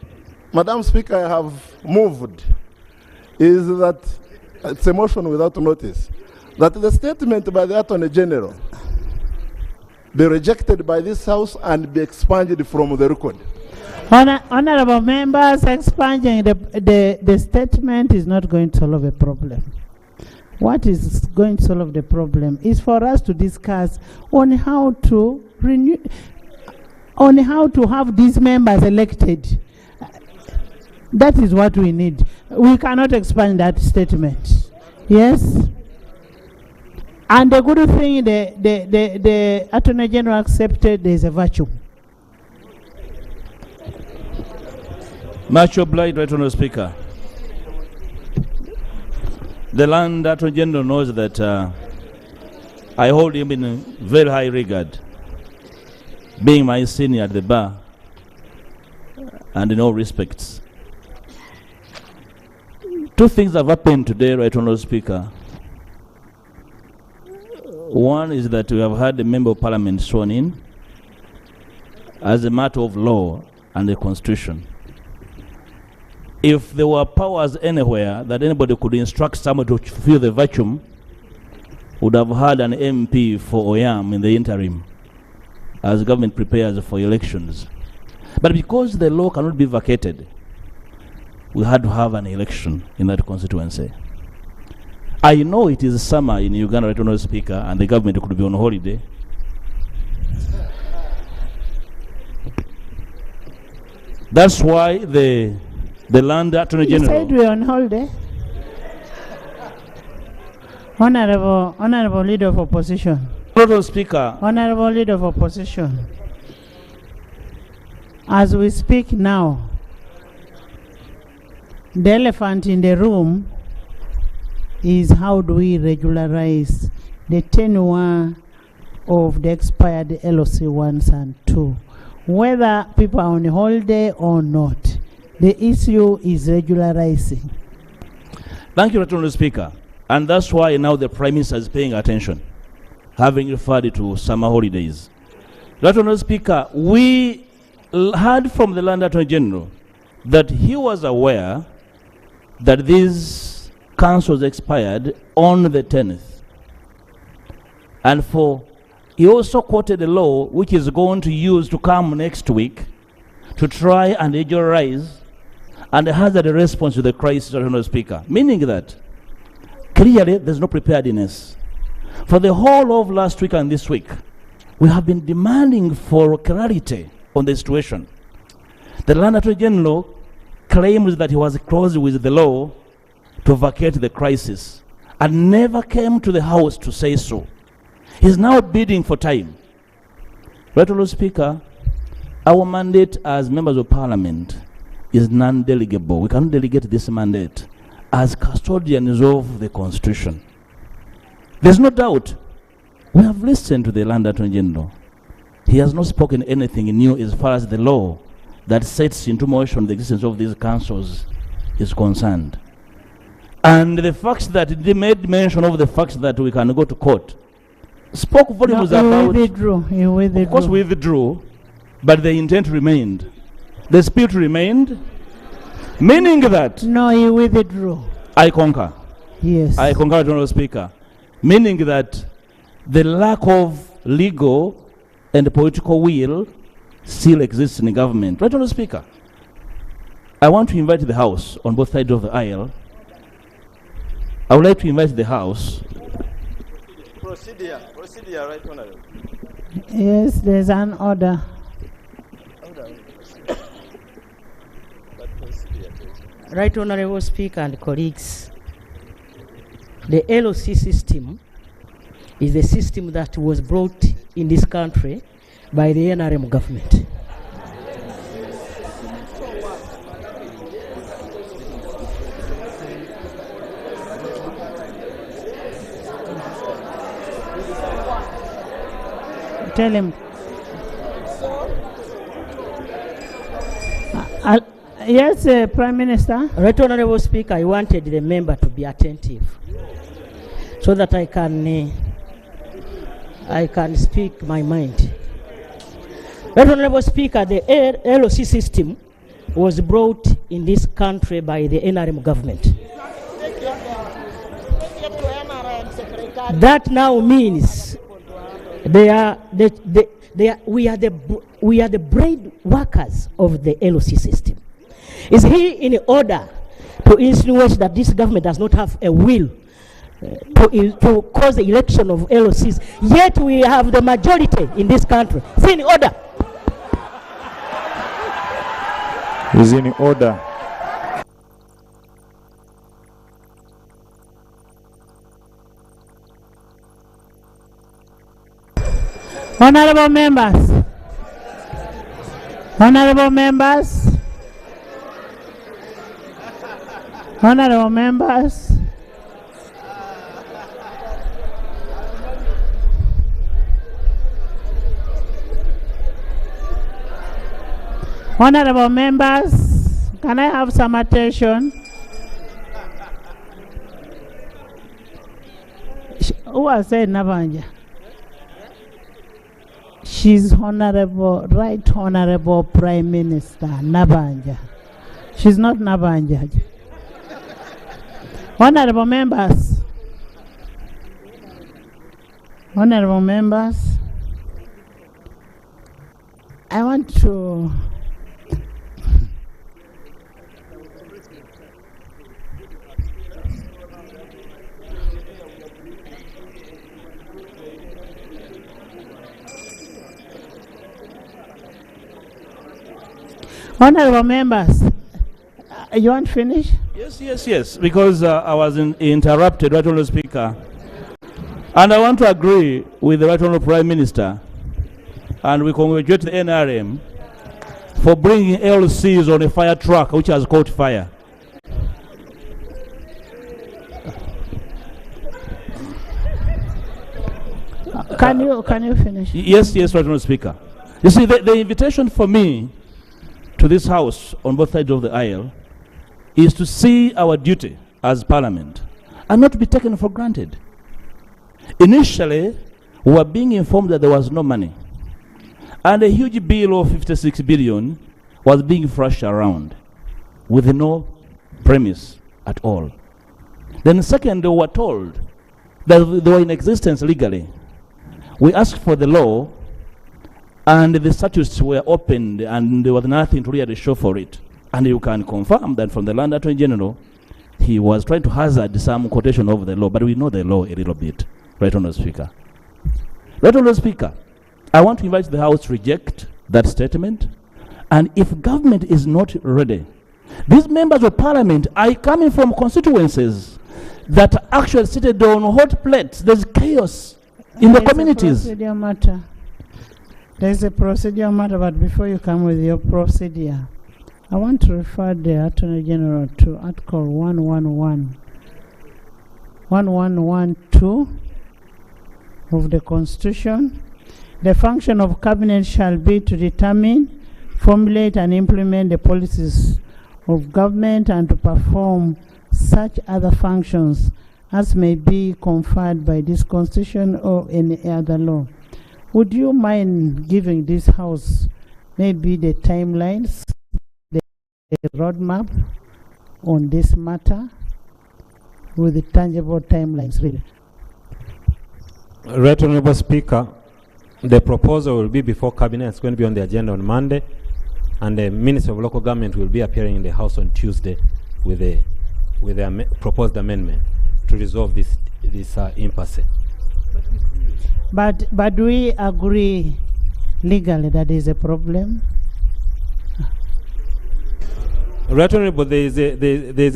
Madam Speaker, I have moved is that it's a motion without notice, that the statement by the Attorney General be rejected by this House and be expunged from the record. Honourable members, expunging the statement is not going to solve a problem. What is going to solve the problem is for us to discuss on how to renew, on how to have these members elected. That is what we need. We cannot expand that statement. Yes? And the good thing, the Attorney General accepted there is a virtue. Much obliged, Right Honourable Speaker. The Land Attorney General knows that I hold him in very high regard, being my senior at the bar, and in all respects. Two things have happened today, Right Honourable Speaker. One is that we have had a member of parliament sworn in as a matter of law and the constitution. If there were powers anywhere that anybody could instruct someone to fill the vacuum, would have had an MP for Oyam in the interim as government prepares for elections. But because the law cannot be vacated, we had to have an election in that constituency. I know it is summer in Uganda, Right Honourable Speaker, and the government could be on holiday. That's why the Land Attorney You General. said we're on holiday. Honorable Leader of Opposition. Honourable Speaker. Honorable Leader of Opposition. As we speak now, the elephant in the room is how do we regularize the tenure of the expired LOC 1s and 2. Whether people are on holiday or not, the issue is regularizing. Thank you, Right Honourable Speaker. And that's why now the Prime Minister is paying attention, having referred to summer holidays. Right Honourable Speaker, we heard from the Land Attorney General that he was aware that these councils expired on the 10th. And he also quoted the law which is going to use to come next week to try and regularize and hazard a response to the crisis, Honourable Speaker. Meaning that clearly there's no preparedness. For the whole of last week and this week, we have been demanding for clarity on the situation. The Land Attorney General claims that he was close with the law to vacate the crisis and never came to the House to say so. He's now bidding for time. Right Honourable Speaker, our mandate as members of Parliament is non-delegable. We cannot delegate this mandate as custodians of the Constitution. There's no doubt. We have listened to the Land Attorney General. He has not spoken anything new as far as the law that sets into motion the existence of these councils is concerned. And the fact that they made mention of the fact that we can go to court spoke volumes about. He withdrew. Of course, we withdrew, but the intent remained. The spirit remained, meaning that. No, he withdrew. I concur. Yes. I concur, Honourable Speaker. Meaning that the lack of legal and political will still exists in the government. Right, Honourable Speaker. I want to invite the House on both sides of the aisle. I would like to invite the House. Procedure, Right Honourable. Yes, there's an order. Right Honourable Speaker and colleagues, the LOC system is the system that was brought in this country by the NRM government. Tell him. Yes, Prime Minister. Right Honourable Speaker, I wanted the member to be attentive so that I can speak my mind. Right Honourable Speaker, the LOC system was brought in this country by the NRM government. That now means we are the brain workers of the LOC system. Is he in order to insinuate that this government does not have a will to cause the election of LOCs, yet we have the majority in this country? Is he in order? Is in order. Honorable members. Honorable members. Honorable members. Honorable members, can I have some attention? Who has said Nabanja? She's Honorable, Right Honorable Prime Minister Nabanja. She's not Nabanja. Honorable members. Honorable members. I want to Honorable members, you want to finish? Yes, because I was interrupted, Right Honourable Speaker. And I want to agree with the Right Honourable Prime Minister, and we congratulate the NRM for bringing LCs on a fire truck which has caught fire. Can you finish? Yes, Right Honourable Speaker. You see, the invitation for me to this House on both sides of the aisle is to see our duty as Parliament and not to be taken for granted. Initially, we were being informed that there was no money, and a huge bill of 56 billion was being flashed around with no premise at all. Then second, we were told that they were in existence legally. We asked for the law, and the statutes were opened, and there was nothing to really show for it. And you can confirm that from the Land Attorney General, he was trying to hazard some quotation of the law, but we know the law a little bit, Right Honourable Speaker. Right Honourable Speaker, I want to invite the House to reject that statement, and if government is not ready, these members of Parliament are coming from constituencies that are actually seated on hot plates. There's chaos in the communities. There's a procedure matter, but before you come with your procedure, I want to refer the Attorney General to Article 1112 of the Constitution. The function of Cabinet shall be to determine, formulate and implement the policies of government and to perform such other functions as may be conferred by this Constitution or any other law. Would you mind giving this House maybe the timelines, the roadmap on this matter with the tangible timelines, really? Right Honourable Speaker, the proposal will be before Cabinet. It's going to be on the agenda on Monday, and the Minister of Local Government will be appearing in the House on Tuesday with a proposed amendment to resolve this impasse. But do we agree legally that there is a problem? Right Honourable, there is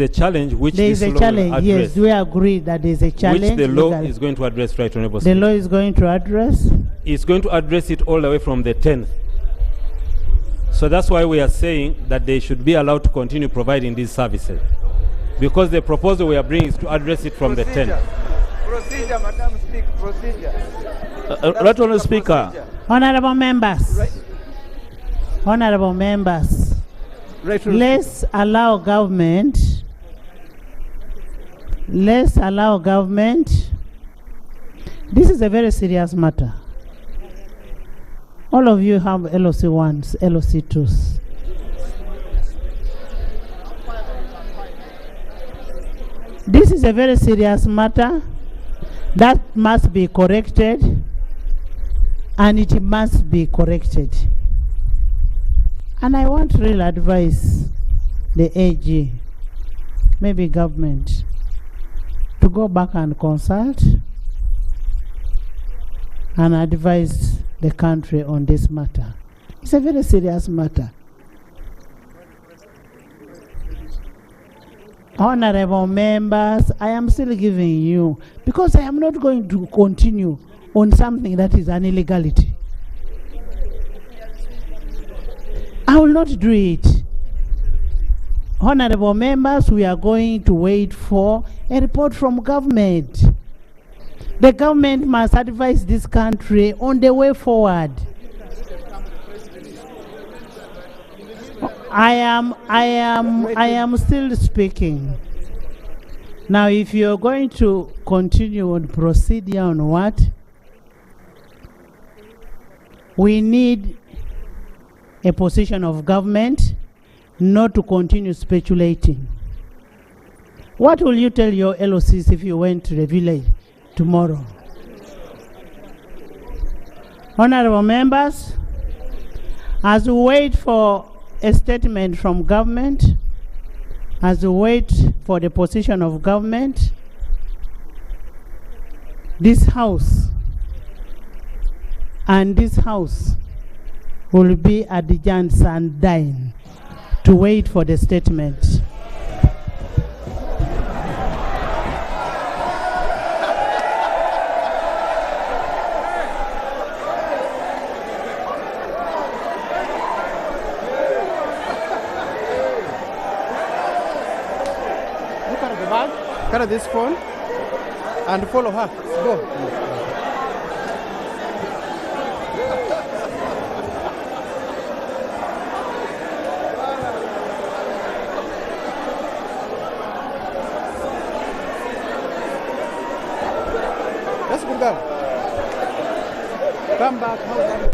a challenge which there is this a law challenge. will Yes, address, do we agree that there is a challenge? which the law legally? is going to address, Right Honourable The Speaker. law is going to address? It's going to address it all the way from the 10th. So that's why we are saying that they should be allowed to continue providing these services, because the proposal we are bringing is to address it from the 10th. Procedure, Madam Speaker, procedure. Right Honourable Speaker. Honourable members. Honourable members. Let's allow government. Let's allow government. This is a very serious matter. All of you have LOC1s, LOC2s. This is a very serious matter that must be corrected, and it must be corrected. And I want to really advise the AG, maybe government, to go back and consult and advise the country on this matter. It's a very serious matter. Honorable members, I am still giving you, because I am not going to continue on something that is an illegality. I will not do it. Honorable members, we are going to wait for a report from government. The government must advise this country on the way forward. I am still speaking. Now, if you're going to continue on procedure on what? We need a position of government, not to continue speculating. What will you tell your LOCs if you went to the village tomorrow? Honorable members, as we wait for a statement from government, as we wait for the position of government, this house and this house will be at the Jan Sandine to wait for the statement. Look at the bag, carry this phone, and follow her. Go. That's a good girl. Come back. Hold on.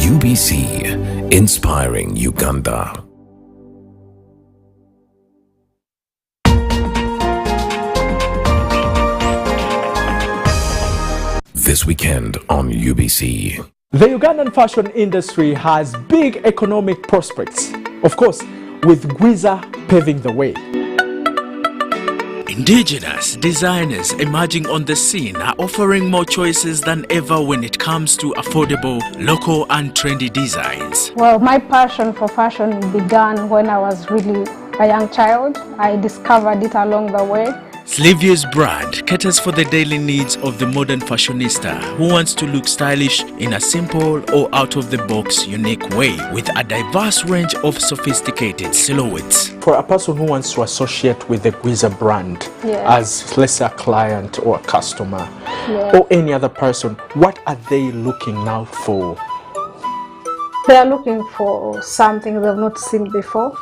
UBC, inspiring Uganda. This weekend on UBC. The Ugandan fashion industry has big economic prospects, of course, with Gwiza paving the way. Indigenous designers emerging on the scene are offering more choices than ever when it comes to affordable, local and trendy designs. Well, my passion for fashion began when I was really a young child. I discovered it along the way. Sleevio's brand caters for the daily needs of the modern fashionista who wants to look stylish in a simple or out-of-the-box unique way with a diverse range of sophisticated silhouettes. For a person who wants to associate with the Gwiza brand as, let's say, a client or a customer or any other person, what are they looking now for? They are looking for something they've not seen before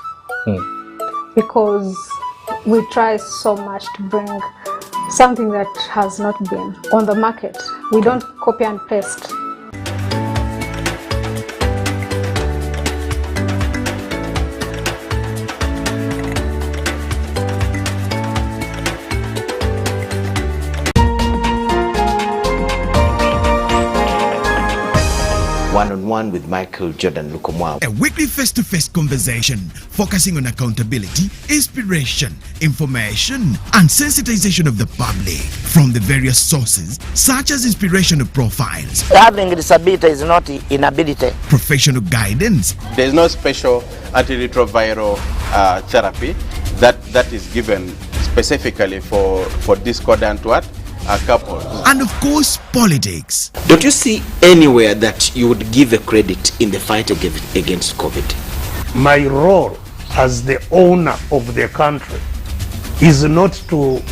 because we try so much to bring something that has not been on the market. We don't copy and paste. One-on-one with Michael Jordan Lukomwao. A weekly face-to-face conversation focusing on accountability, inspiration, information, and sensitization of the public from the various sources such as inspirational profiles. Having a disability is not inability. Professional guidance. There is no special antiretroviral therapy that is given specifically for discordant couples. And of course, politics. Don't you see anywhere that you would give a credit in the fight against COVID? My role as the owner of the country is not to,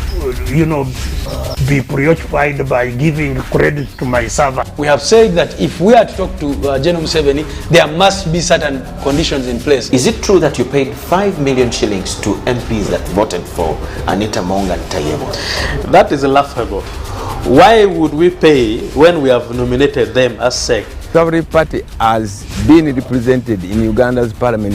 be preoccupied by giving credit to my servant. We have said that if we are to talk to General Museveni, there must be certain conditions in place. Is it true that you paid 5 million shillings to MPs that voted for Anita Monga Tayebo? That is laughable. Why would we pay when we have nominated them as SEC? Every party has been represented in Uganda's parliament.